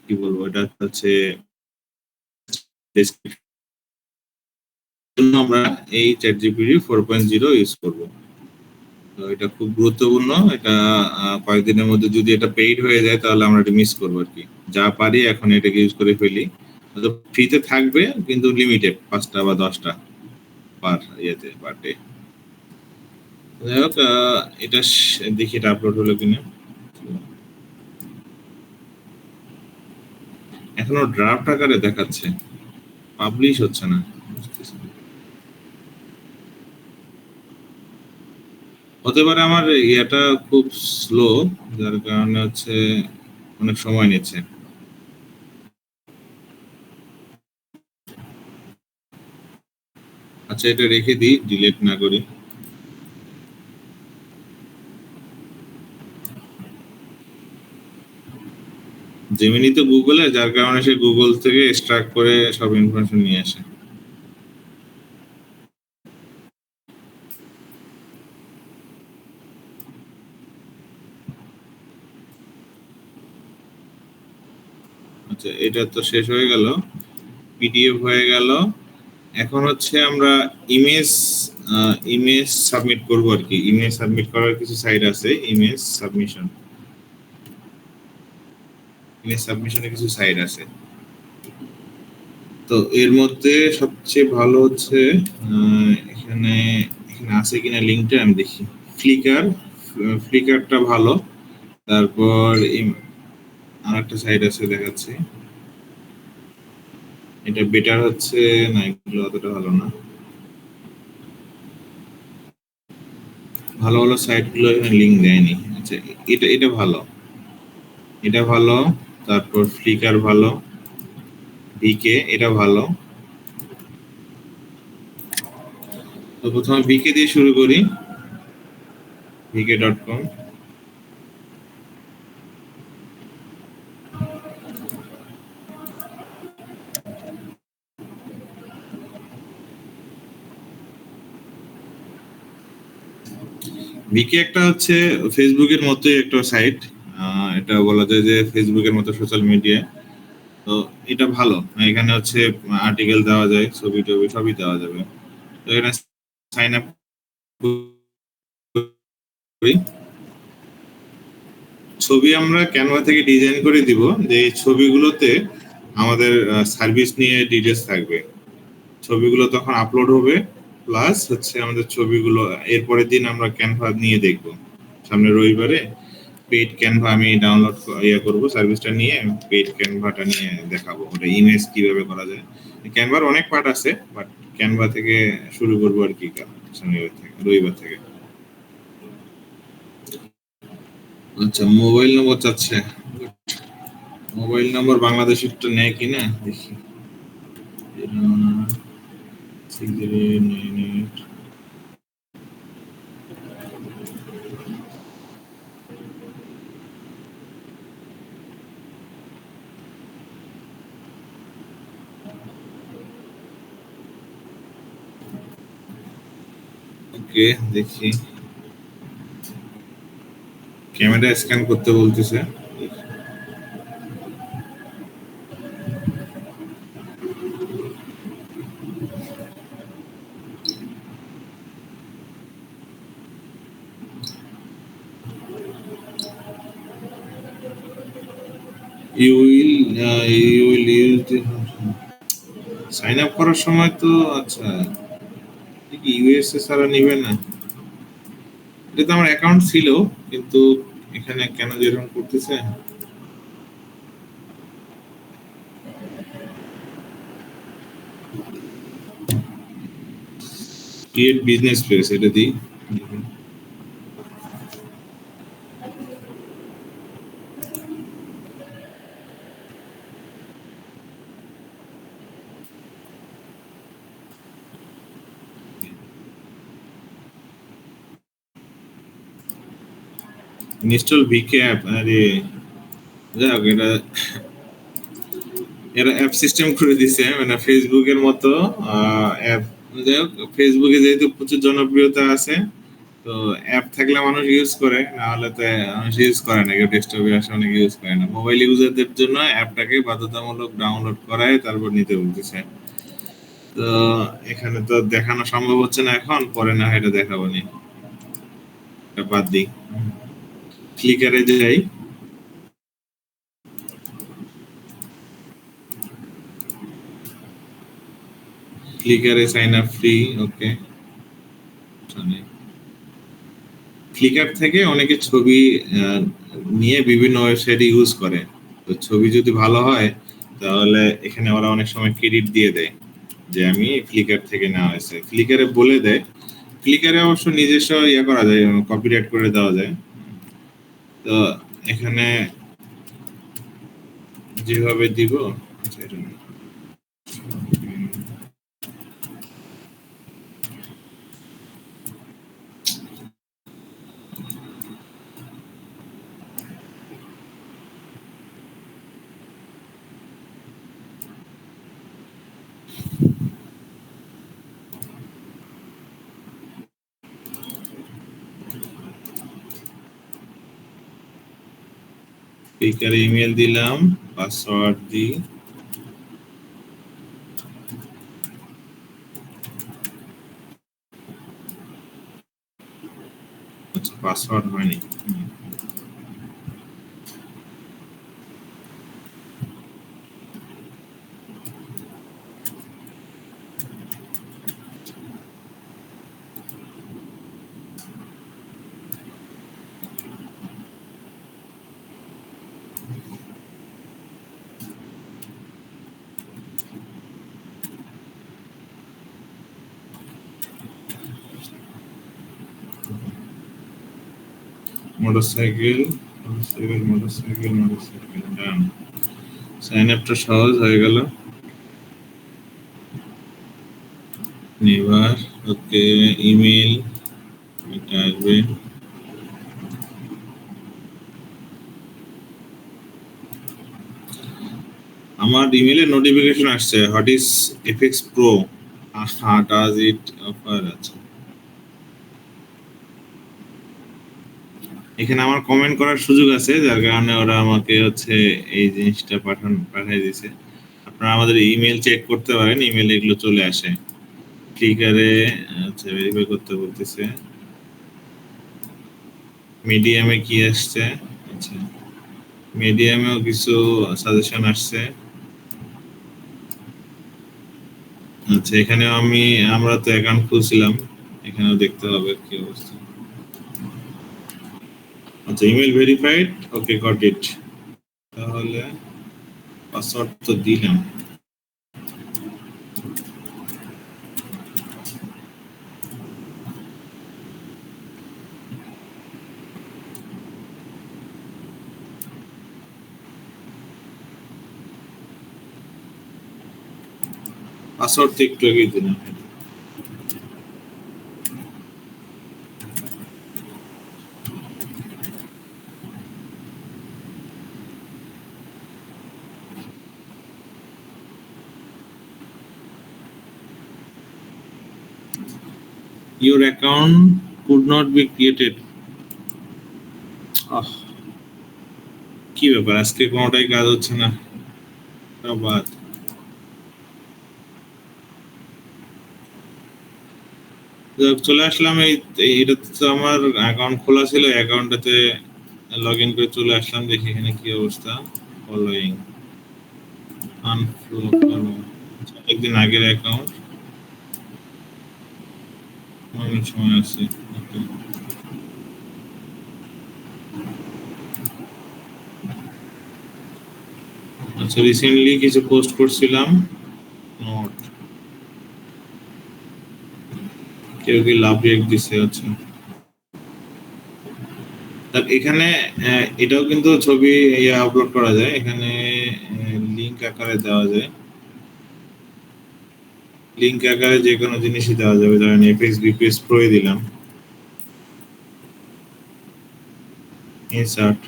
কি বলবো, এটা হচ্ছে জন্য আমরা এই চ্যাট জিপিটি 4.0 ইউজ করব। তো এটা খুব গুরুত্বপূর্ণ। এটা কয়েকদিনের মধ্যে যদি এটা পেইড হয়ে যায়, তাহলে আমরা এটা মিস করবো আর কি। যা পারি এখন এটাকে ইউজ করে ফেলি। তো ফ্রিতে থাকবে, কিন্তু লিমিটেড 5টা বা 10টা পার ইয়েতে পার ডে। যাই হোক, এটা দেখি এটা আপলোড হলো কিনা। এখনো ড্রাফট আকারে দেখাচ্ছে, পাবলিশ হচ্ছে না। হতে পারে আমার ইয়েটা খুব স্লো, যার কারণে হচ্ছে অনেক সময় নিচ্ছে। আচ্ছা, এটা রেখে দিই, ডিলিট না করি। জেমিনি তো গুগলে, যার কারণে সে গুগল থেকে এক্সট্রাক্ট করে সব ইনফরমেশন নিয়ে আসে। আচ্ছা, এটা তো শেষ হয়ে গেল, পিডিএফ হয়ে গেল। এখন হচ্ছে আমরা ইমেজ ইমেজ সাবমিট করবো আর কি। ইমেজ সাবমিট করার কিছু সাইট আছে, ইমেজ সাবমিশনের কিছু সাইট আছে। তো এর মধ্যে সবচেয়ে ভালো হচ্ছে এখানে এখানে আছে কিনা লিঙ্কটা আমি দেখি। ফ্লিকারটা ভালো। তারপর আরেকটা সাইট আছে দেখাচ্ছি, এটা বেটার হচ্ছে না, এগুলো অতটা ভালো না। ভালো ভালো সাইট গুলো এখানে লিঙ্ক দেয়নি। আচ্ছা, এটা ভালো। এটা ভালো, তারপর ফ্লিকার ভালো, ভিকে এটা ভালো। তো প্রথমে ভিকে দিয়ে শুরু করি, vk.com। ভিকে একটা হচ্ছে ফেসবুকের মতোই একটা সাইট, এটা বলা যায় যে ফেসবুকের মতো সোশ্যাল মিডিয়া। তো এটা ভালো, এখানে হচ্ছে আর্টিকেল দেওয়া যায়, ছবি টবি সবই দেওয়া যাবে। তো এখানে সাইন আপ করি, ছবি আমরা ক্যানভা থেকে ডিজাইন করে দিব, যে এই ছবিগুলোতে আমাদের সার্ভিস নিয়ে ডিটেলস থাকবে। ছবিগুলো তখন আপলোড হবে, প্লাস হচ্ছে আমাদের ছবিগুলো এরপরের দিন আমরা ক্যানভা নিয়ে দেখব। সামনে রবিবারে পেইড ক্যানভা আমি ডাউনলোড করব, সার্ভিসটা নিয়ে পেইড ক্যানভাটা নিয়ে দেখাবো ওটা ইমেজ কিভাবে করা যায়। ক্যানভার অনেক পার্ট আছে, বাট ক্যানভা থেকে শুরু করবো আর কি, শনিবার থেকে, রবিবার থেকে। আচ্ছা, মোবাইল নম্বর চাচ্ছে। মোবাইল নম্বর বাংলাদেশেরটা নেয় কিনা দেখি। 6098। ওকে, দেখি ক্যামেরা স্ক্যান করতে বলতেছে। You will use sign up করার সময় তো। আচ্ছা, কি ইউএসএ ছাড়া নিবে না? এটা তো আমার অ্যাকাউন্ট ছিল, কিন্তু এখানে কেন যে এরকম করতেছে। ক্রিয়েট বিজনেস পেজ, এটা দিই। Install V K app. আরে যাক, এটা এরা অ্যাপ সিস্টেম করে দিছে, মানে ফেসবুকের মতো অ্যাপ। যাই হোক, ফেসবুকে যেহেতু প্রচুর জনপ্রিয়তা আছে, তো অ্যাপ থাকলে মানুষ ইউজ করে, না হলে তো মানুষ ইউজ করে না, কেউ ডেস্কটপে আসে অনেক ইউজ করে না। মোবাইল ইউজারদের জন্য অ্যাপটাকে বাধ্যতামূলক ডাউনলোড করায় তারপর নিতে বলতেছে। তো এখানে তো দেখানো সম্ভব হচ্ছে না এখন, পরে না হয় এটা দেখাবো নি, এটা বাদ দিই। ফ্লিকারে যাই, ফ্লিকারে সাইন আপ ফ্রি। ওকে, ফ্লিকার থেকে অনেকে ছবি নিয়ে বিভিন্ন ওয়েবসাইট ইউজ করে। তো ছবি যদি ভালো হয়, তাহলে এখানে ওরা অনেক সময় ক্রেডিট দিয়ে দেয় যে আমি ফ্লিকার থেকে নেওয়া হয়েছে, ফ্লিকারে বলে দেয়। ফ্লিকারে অবশ্য নিজস্ব করা যায়, কপিরাইট করে দেওয়া যায়। তো এখানে যেভাবে দিব, আচ্ছা, এটা না। ফ্লিকারে ইমেল দিলাম, পাসওয়ার্ড দিই। আচ্ছা, পাসওয়ার্ড হয়নি। মোটরসাইকেল ডান। সাইন আপটা সহজ হয়ে গেল। এবার ওকে ইমেল এটা আসবে। আমার ইমেলে নোটিফিকেশন আসছে what is FX pro, how does it offer. আছে এখানে আমার কমেন্ট করার সুযোগ আছে, যার কারণে ওরা আমাকে হচ্ছে এই জিনিসটা পাঠিয়ে দিয়েছে। আপনারা আমাদের ইমেল চেক করতে পারেন, ইমেলে এগুলো চলে আসে। ফ্লিকারে আচ্ছা ভেরিফাই করতে বলতেছে। মিডিয়ামে কি আসছে? আচ্ছা মিডিয়ামেও কিছু সাজেশন আসছে। আচ্ছা এখানেও আমরা তো অ্যাকাউন্ট খুলছিলাম, এখানেও দেখতে হবে কি অবস্থা। আচ্ছা email verified, okay got it. তাহলে পাসওয়ার্ড তো দিলাম। পাসওয়ার্ড তো একটু আগেই দিলাম। Your account could not be created. কি ব্যাপার, আজকে কোনোটাই কাজ হচ্ছে না। বাদ চলে আসলাম। এটা তো আমার অ্যাকাউন্ট খোলা ছিল, অ্যাকাউন্টটাতে লগ ইন করে চলে আসলাম। দেখি এখানে কি অবস্থা। ফলোইং আনফ্লো, একদিন আগের অ্যাকাউন্ট, অনেক সময় আছে। আচ্ছা রিসেন্টলি কিছু পোস্ট করছিলাম, নোট কেউ কি লাভ রিয়েক্ট দিছে। আচ্ছা এখানে এটাও কিন্তু ছবি আপলোড করা যায়, এখানে লিংক আকারে দেওয়া যায়। লিংক আকারে যে কোনো জিনিসই দেওয়া যাবে। ধরেন এফএক্স বিপিএস প্রো দিলাম, ইনসার্ট,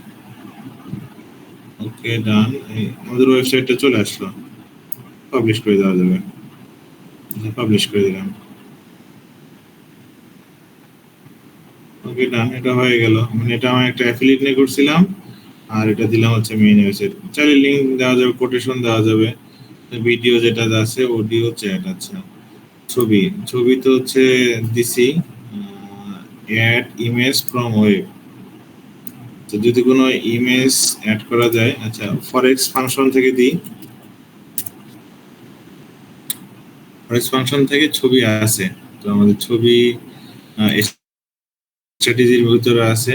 ওকে ডান। আমাদের ওয়েবসাইটটা চলে আসলো, পাবলিশ করে দেওয়া যাবে। পাবলিশ করে দিলাম, ওকে ডান। এটা হয়ে গেল। মানে এটা আমি একটা অ্যাফিলিয়েট নিয়ে করছিলাম, আর এটা দিলাম হচ্ছে মেইন ওয়েবসাইট। চাইলে লিংক দেওয়া যাবে, কোটেশন দেওয়া যাবে, ভিডিও যেটা আছে, অডিও চ্যাট। আচ্ছা ছবি, ছবি তো হচ্ছে দিছি অ্যাড ইমেজ ফ্রম ওয়েব। তো যদি কোনো ইমেজ অ্যাড করা যায়, আচ্ছা ফরেক্স ফাংশন থেকে দিই। ফরেক্স ফাংশন থেকে ছবি আছে, তো আমাদের ছবি স্ট্র্যাটেজির ভিতরে আছে।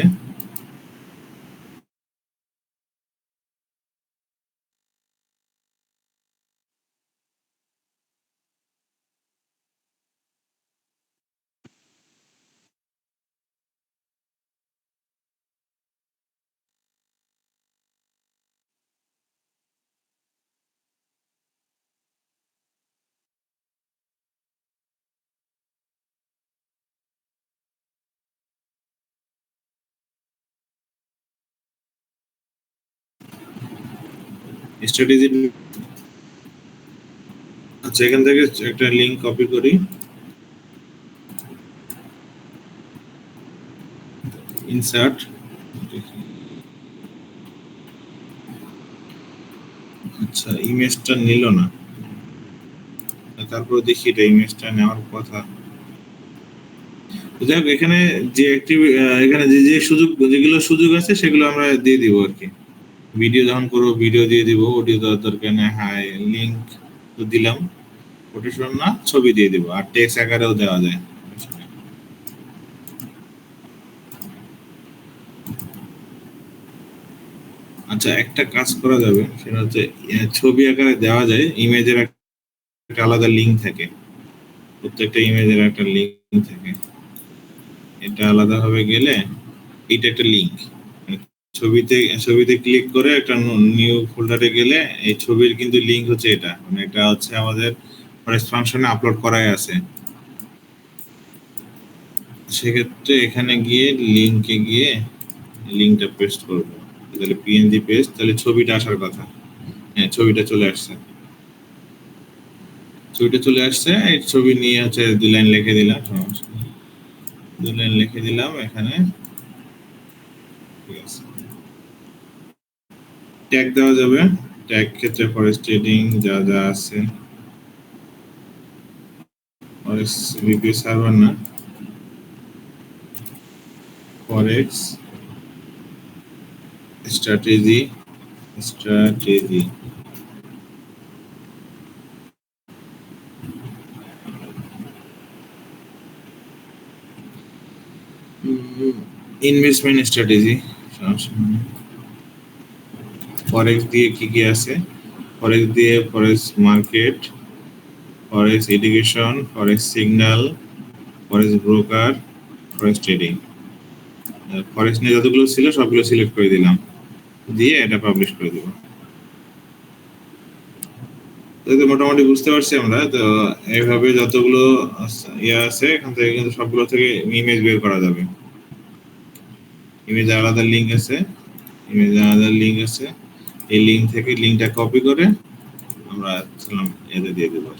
স্ট্র্যাটেজি, আচ্ছা এখান থেকে একটা লিংক কপি করি, ইনসার্ট। আচ্ছা ইমেজটা নিল না, তারপর দেখি এটা ইমেজটা নেওয়ার কথা। যাই হোক এখানে যে এখানে যে যে সুযোগ, যেগুলো সুযোগ আছে সেগুলো আমরা দিয়ে দিব আর কি। ভিডিও যখন করবো ভিডিও দিয়ে দিব, অডিও দেওয়ার দরকার নেই। হাই লিংক তো দিলাম, কোটেশন না ছবি দিয়ে দিব, আর টেক্সট আকারেও দেওয়া যায়। আচ্ছা একটা কাজ করা যাবে, সেটা হচ্ছে ছবি আকারে দেওয়া যায়, ইমেজের একটা আলাদা লিংক থাকে, প্রত্যেকটা ইমেজের একটা লিংক থাকে। এটা আলাদা ভাবে গেলে এটা একটা লিংক, ছবিতে ক্লিক করে একটা নিউ ফোল্ডারে গেলে এই ছবির কিন্তু লিংক হচ্ছে এটা, মানে এটা হচ্ছে আমাদের ফরেস্ট ফাংশনে আপলোড করাই আছে। সেক্ষেত্রে এখানে গিয়ে লিংকে গিয়ে লিংকটা পেস্ট করব, তাহলে পিএনজি পেস্ট, তাহলে ছবিটা আসার কথা। হ্যাঁ, ছবিটা চলে আসছে। এই ছবি নিয়ে হচ্ছে 2 লাইন লিখে দিলাম, সমস্যা নেই। 2 লাইন লিখে দিলাম এখানে, ঠিক আছে। ট্যাগ দেওয়া যাবে, ট্যাগ ক্ষেত্রে ফরেস্ট ট্রেডিং যা যা আছে, ফরেক্স ভিপি সার্ভার না, ফরেক্স স্ট্র্যাটেজি ইনভেস্টমেন্ট স্ট্র্যাটেজি। ফরেক্স দিয়ে কি কি আছে, ফরেক্স দিয়ে ফরেক্স মার্কেট, ফরেক্স এডুকেশন, ফরেক্স সিগন্যাল, ফরেক্স ব্রোকার, ফরেক্স ট্রেডিং। ফরেক্স নিয়ে যতগুলো ছিল সবগুলো সিলেক্ট করে দিলাম, দিয়ে এটা পাবলিশ করে দেবো। তো মোটামুটি বুঝতে পারছি আমরা। তো এইভাবে যতগুলো ইয়ে আছে এখান থেকে কিন্তু সবগুলো থেকে ইমেজ বের করা যাবে। ইমেজ আলাদা লিঙ্ক আছে, এই লিঙ্ক থেকে লিঙ্কটা কপি করে আমরা এতে দিয়ে দেবো।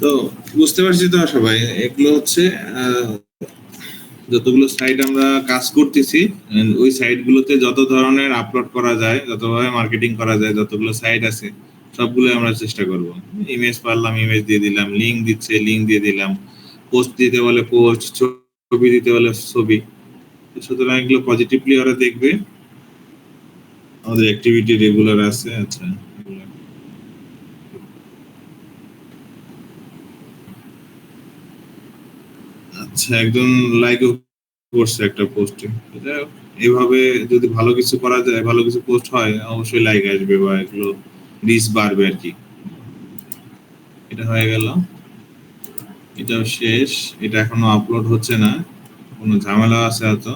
তো বুঝতে পারছি তো সবাই, এগুলো হচ্ছে যতগুলো সাইট আমরা কাজ করতেছি, ওই সাইটগুলোতে যত ধরনের আপলোড করা যায়, যতভাবে মার্কেটিং করা যায়, যতগুলো সাইট আছে সবগুলো আমরা চেষ্টা করব। ইমেজ পারলাম ইমেজ দিয়ে দিলাম, লিঙ্ক দিচ্ছে লিঙ্ক দিয়ে দিলাম, পোস্ট দিতে বলে পোস্ট, ছবি দিতে বলে ছবি। সুতরাং এগুলো পজিটিভলি ওরা দেখবে, আমাদের অ্যাক্টিভিটি রেগুলার আছে। আচ্ছা, একজন লাইক করছে একটা পোস্টে। এটা এইভাবে যদি ভালো কিছু করা যায়, ভালো কিছু পোস্ট হয়, অবশ্যই লাইক আসবে বা এগুলো রিচ বাড়বে আর কি। এটা হয়ে গেল, এটাও শেষ। এটা এখনো আপলোড হচ্ছে না, কোনো ঝামেলা আছে হয়তো।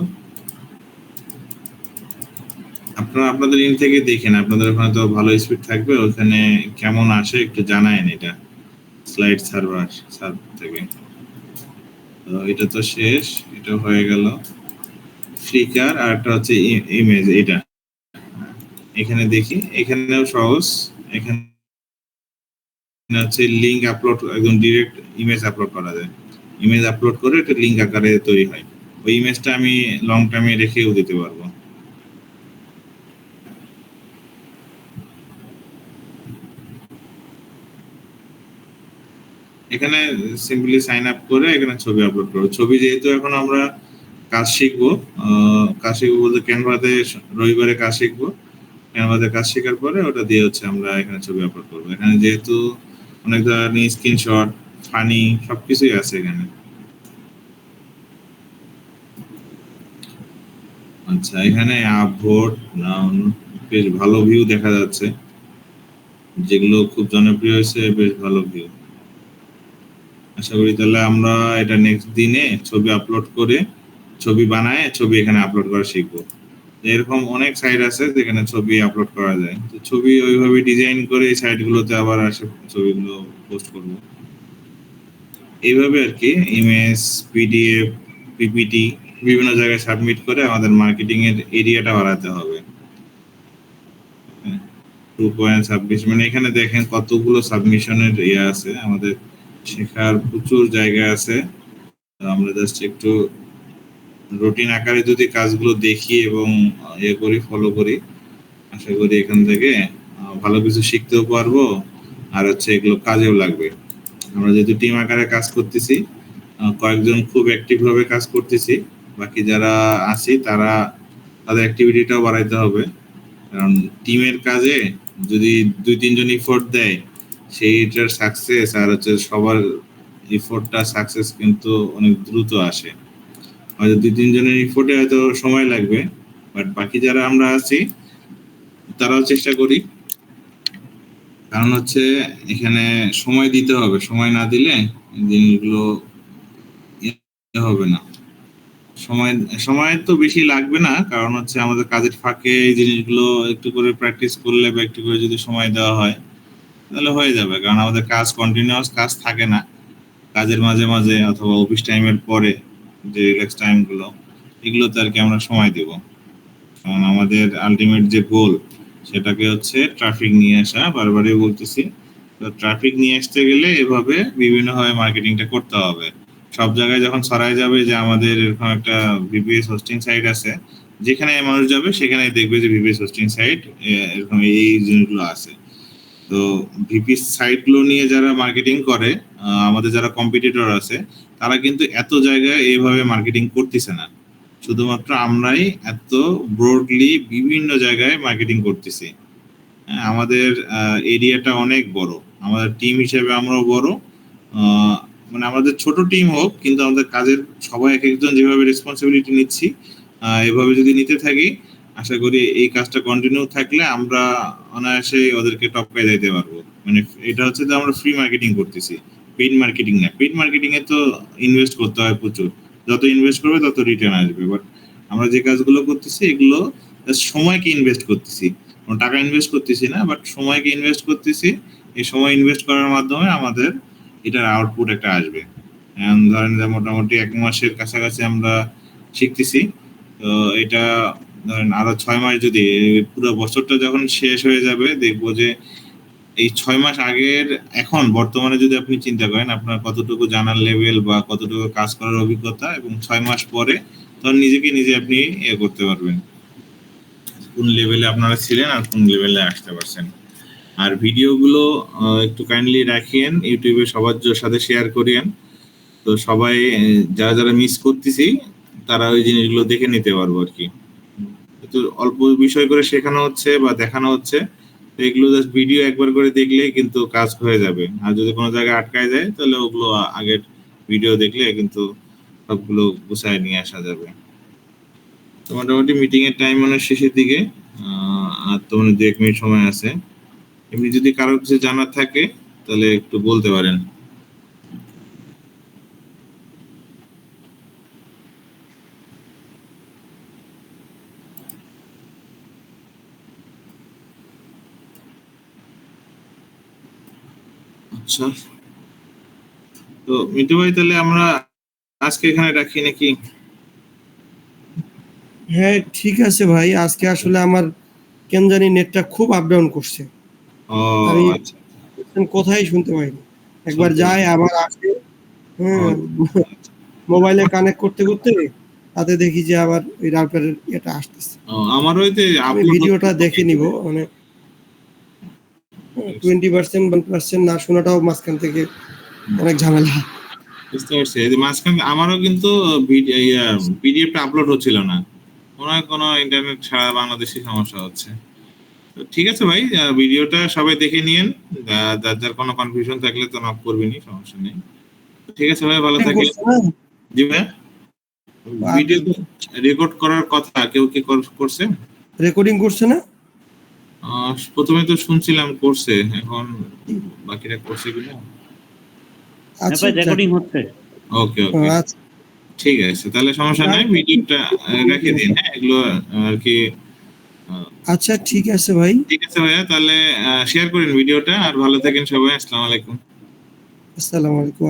আপনারা আপনাদের ইন থেকে দেখেন, আপনাদের ওখানে তো ভালো স্পিড থাকবে, ওখানে কেমন আসে একটু জানায়েন এটা স্লাইড সার্ভার থেকে। তো এটা তো শেষ, এটা হয়ে গেল। ফ্লিকার আর একটা হচ্ছে ইমেজ, এটা এখানে দেখি, এখানেও সহজ। এখানে হচ্ছে লিঙ্ক আপলোড, একদম ডিরেক্ট ইমেজ আপলোড করা যায়। ইমেজ আপলোড করে একটা লিঙ্ক আকারে তৈরি হয়, ওই ইমেজটা আমি লং টাইমে রেখেও দিতে পারবো। এখানে সিম্পলি সাইন আপ করে এখানে ছবি আপলোড করবো। ছবি যেহেতু এখন আমরা কাজ শিখবো, বলতে ক্যানভাতে রবিবারে কাজ শিখবো। ক্যানভাতে কাজ শেখার পরে ওটা দিয়ে হচ্ছে আমরা এখানে ছবি আপলোড করবো। এখানে যেহেতু অনেক ধরনের স্ক্রিনশট, ফানি সবকিছুই আছে এখানে। আচ্ছা, এখানে আপভোট নাউন বেশ ভালো ভিউ দেখা যাচ্ছে, যেগুলো খুব জনপ্রিয় হয়েছে বেশ ভালো ভিউ। আশা করি তাহলে আমরা এটা নেক্সট দিনে ছবি আপলোড করে, ছবি বানায় ছবি এখানে আপলোড করা শিখবো। এরকম অনেক সাইট আছে যেখানে ছবি আপলোড করা যায়, তো ছবি ওইভাবে ডিজাইন করে এই সাইটগুলোতে আবার আসে ছবিগুলো পোস্ট করব। এইভাবে আর কি ইমেজ, পিডিএফ, পিপিটি বিভিন্ন জায়গায় সাবমিট করে আমাদের মার্কেটিং এর এরিয়াটা বাড়াতে হবে। 2.26, মানে এখানে দেখেন কতগুলো সাবমিশনের ইয়ে আছে, আমাদের শেখার প্রচুর জায়গা আছে। আমরা জাস্ট একটু রুটিন আকারে যদি কাজগুলো দেখি এবং ইয়ে করি, ফলো করি, আশা করি এখান থেকে ভালো কিছু শিখতেও পারবো, আর হচ্ছে এগুলো কাজেও লাগবে। আমরা যেহেতু টিম আকারে কাজ করতেছি, কয়েকজন খুব অ্যাক্টিভ ভাবে কাজ করতেছি, বাকি যারা আছি তারা তাদের অ্যাক্টিভিটিটাও বাড়াইতে হবে। কারণ টিমের কাজে যদি 2-3 জন এফোর্ট দেয়, সেইটার সাকসেস আর হচ্ছে সবার এফোর্টটা সাকসেস কিন্তু অনেক দ্রুত আসে। হয়তো 2-3 জনের এফোর্টে হয়তো সময় লাগবে, বাট বাকি যারা আমরা আছি তারাও চেষ্টা করি, কারণ হচ্ছে এখানে সময় দিতে হবে, সময় না দিলে জিনিসগুলো হবে না। সময় সময় তো বেশি লাগবে না, কারণ হচ্ছে আমাদের কাজের ফাঁকে এই জিনিসগুলো একটু করে প্র্যাকটিস করলে বা একটু করে যদি সময় দেওয়া হয় তাহলে হয়ে যাবে, কারণ আমাদের কাজ কন্টিনিউয়াস কাজ থাকে না, কাজের মাঝে মাঝে অথবা অফিস টাইমের পরে যে রিল্যাক্স টাইমগুলো এগুলোতে আর কি আমরা সময় দেব। কারণ আমাদের আলটিমেট যে গোল সেটাকে হচ্ছে ট্রাফিক নিয়ে আসা, বারবারই বলতেছি। তো ট্রাফিক নিয়ে আসতে গেলে এভাবে বিভিন্নভাবে মার্কেটিংটা করতে হবে। সব জায়গায় যখন ছড়ায় যাবে যে আমাদের এরকম একটা ভিপিএস হোস্টিং সাইট আছে, যেখানে মানুষ যাবে সেখানে দেখবে যে ভিপিএস হোস্টিং সাইট এরকম এই জিনিসগুলো আছে। তো ভিপি সাইটগুলো নিয়ে যারা মার্কেটিং করে, আমাদের যারা কম্পিটিটর আছে, তারা কিন্তু এত জায়গায় এইভাবে মার্কেটিং করতেছে না। শুধুমাত্র আমরাই এত ব্রডলি বিভিন্ন জায়গায় মার্কেটিং করতেছি। আমাদের এরিয়াটা অনেক বড়, আমাদের টিম হিসেবে আমরাও বড়। মানে আমাদের ছোট টিম হোক, কিন্তু আমাদের কাজের সবাই এক একজন যেভাবে রেসপন্সিবিলিটি নিচ্ছি, এভাবে যদি নিতে থাকি, আশা করি এই কাজটা কন্টিনিউ থাকলে আমরা অনায়াসে ওদেরকে টপকায় যেতে পারবো। মানে এটা হচ্ছে যে আমরা ফ্রি মার্কেটিং করতেছি, পেইড মার্কেটিং না। পেইড মার্কেটিং এ তো ইনভেস্ট করতে হয় প্রচুর, যত ইনভেস্ট করবে তত রিটার্ন আসবে। বাট আমরা যে কাজগুলো করতেছি এগুলো সময়কে ইনভেস্ট করতেছি, কোনো টাকা ইনভেস্ট করতেছি না, বাট সময়কে ইনভেস্ট করতেছি। এই সময় ইনভেস্ট করার মাধ্যমে আমাদের এটার আউটপুট একটা আসবে। ধরেন যে মোটামুটি 1 মাসের কাছাকাছি আমরা শিখতেছি, তো এটা ধরেন আরো 6 মাস, যদি পুরো বছরটা যখন শেষ হয়ে যাবে দেখবো যে এই 6 মাস আগের এখন বর্তমানে যদি আপনি চিন্তা করেন আপনার কতটুকু জানার লেভেল বা কতটুকু কাজ করার অভিজ্ঞতা, এবং 6 মাস পরে তখন নিজেকে নিজে আপনি করতে পারবেন কোন লেভেলে আপনারা ছিলেন আর কোন লেভেলে আসতে পারছেন। আর ভিডিওগুলো একটু কাইন্ডলি রাখিয়েন, ইউটিউবে সবার সাথে শেয়ার করিয়েন, তো সবাই যারা যারা মিস করতেছি তারা ওই জিনিসগুলো দেখে নিতে পারবো আর কি। তো অল্প বিষয় করে শেখানো হচ্ছে বা দেখানো হচ্ছে, তো এগুলো জাস্ট ভিডিও একবার করে দেখলেই কিন্তু কাজ হয়ে যাবে। আর যদি কোনো জায়গায় আটকায় যায় তাহলে ওগুলো আগের ভিডিও দেখলে কিন্তু সবগুলো গুছায় নিয়ে আসা যাবে। তো মোটামুটি মিটিং এর টাইম মানে শেষের দিকে, আর তো মানে 2-1 মিনিট সময় আছে। এমনি যদি কারো কিছু জানার থাকে তাহলে একটু বলতে পারেন। আচ্ছা, তো মিটু ভাই তাহলে আমরা আজকে এখানে রাখি নাকি? হ্যাঁ ঠিক আছে ভাই, আজকে আসলে আমার কেন জানি নেটটা খুব আপ ডাউন করছে, ও আমি আচ্ছা, কোথায় শুনতে পাইনি, একবার শুনতে যায় পাচ্ছি। আবার আসে। হ্যাঁ, আচ্ছা। মোবাইলে কানেক্ট করতে করতে তাতে দেখি যে আবার ওই রাউটারের এটা আসতেছে। আমারও এতে আমি আপলোড ভিডিওটা দেখে নিব, মানে 20% 1% না শোনাটাও মাঝখান থেকে অনেক ঝামেলা। বুঝতে পারছি। এই যে মাঝখানে আমারও কিন্তু পিডিএফটা আপলোড হচ্ছিল না, মনে হয় কোনো ইন্টারনেট ছাড়া বাংলাদেশি সমস্যা হচ্ছে। তো ঠিক আছে ভাই, ভিডিওটা সবাই দেখে নিয়েন। যার যার কোনো কনফিউশন থাকলে তো নক করবেনই, সমস্যা নেই। ঠিক আছে ভাই, ভালো থাকেন। করছে না জি ভাই, ভিডিও রেকর্ড করার কথা কেউ কি করছে? রেকর্ডিং করছে না? প্রথমে তো শুনছিলাম করছে, এখন বাকিরা করছে কিনা। আচ্ছা রেকর্ডিং হচ্ছে। ওকে ওকে, আচ্ছা ঠিক আছে, তাহলে সমস্যা নাই, ভিডিওটা রেখে দিন। হ্যাঁ, এগুলো আর কি। আচ্ছা ঠিক আছে ভাই, ঠিক আছে ভাইয়া, তাহলে শেয়ার করেন ভিডিওটা। আর ভালো থাকেন সবাই, আসসালামু আলাইকুম। আসসালামু আলাইকুম।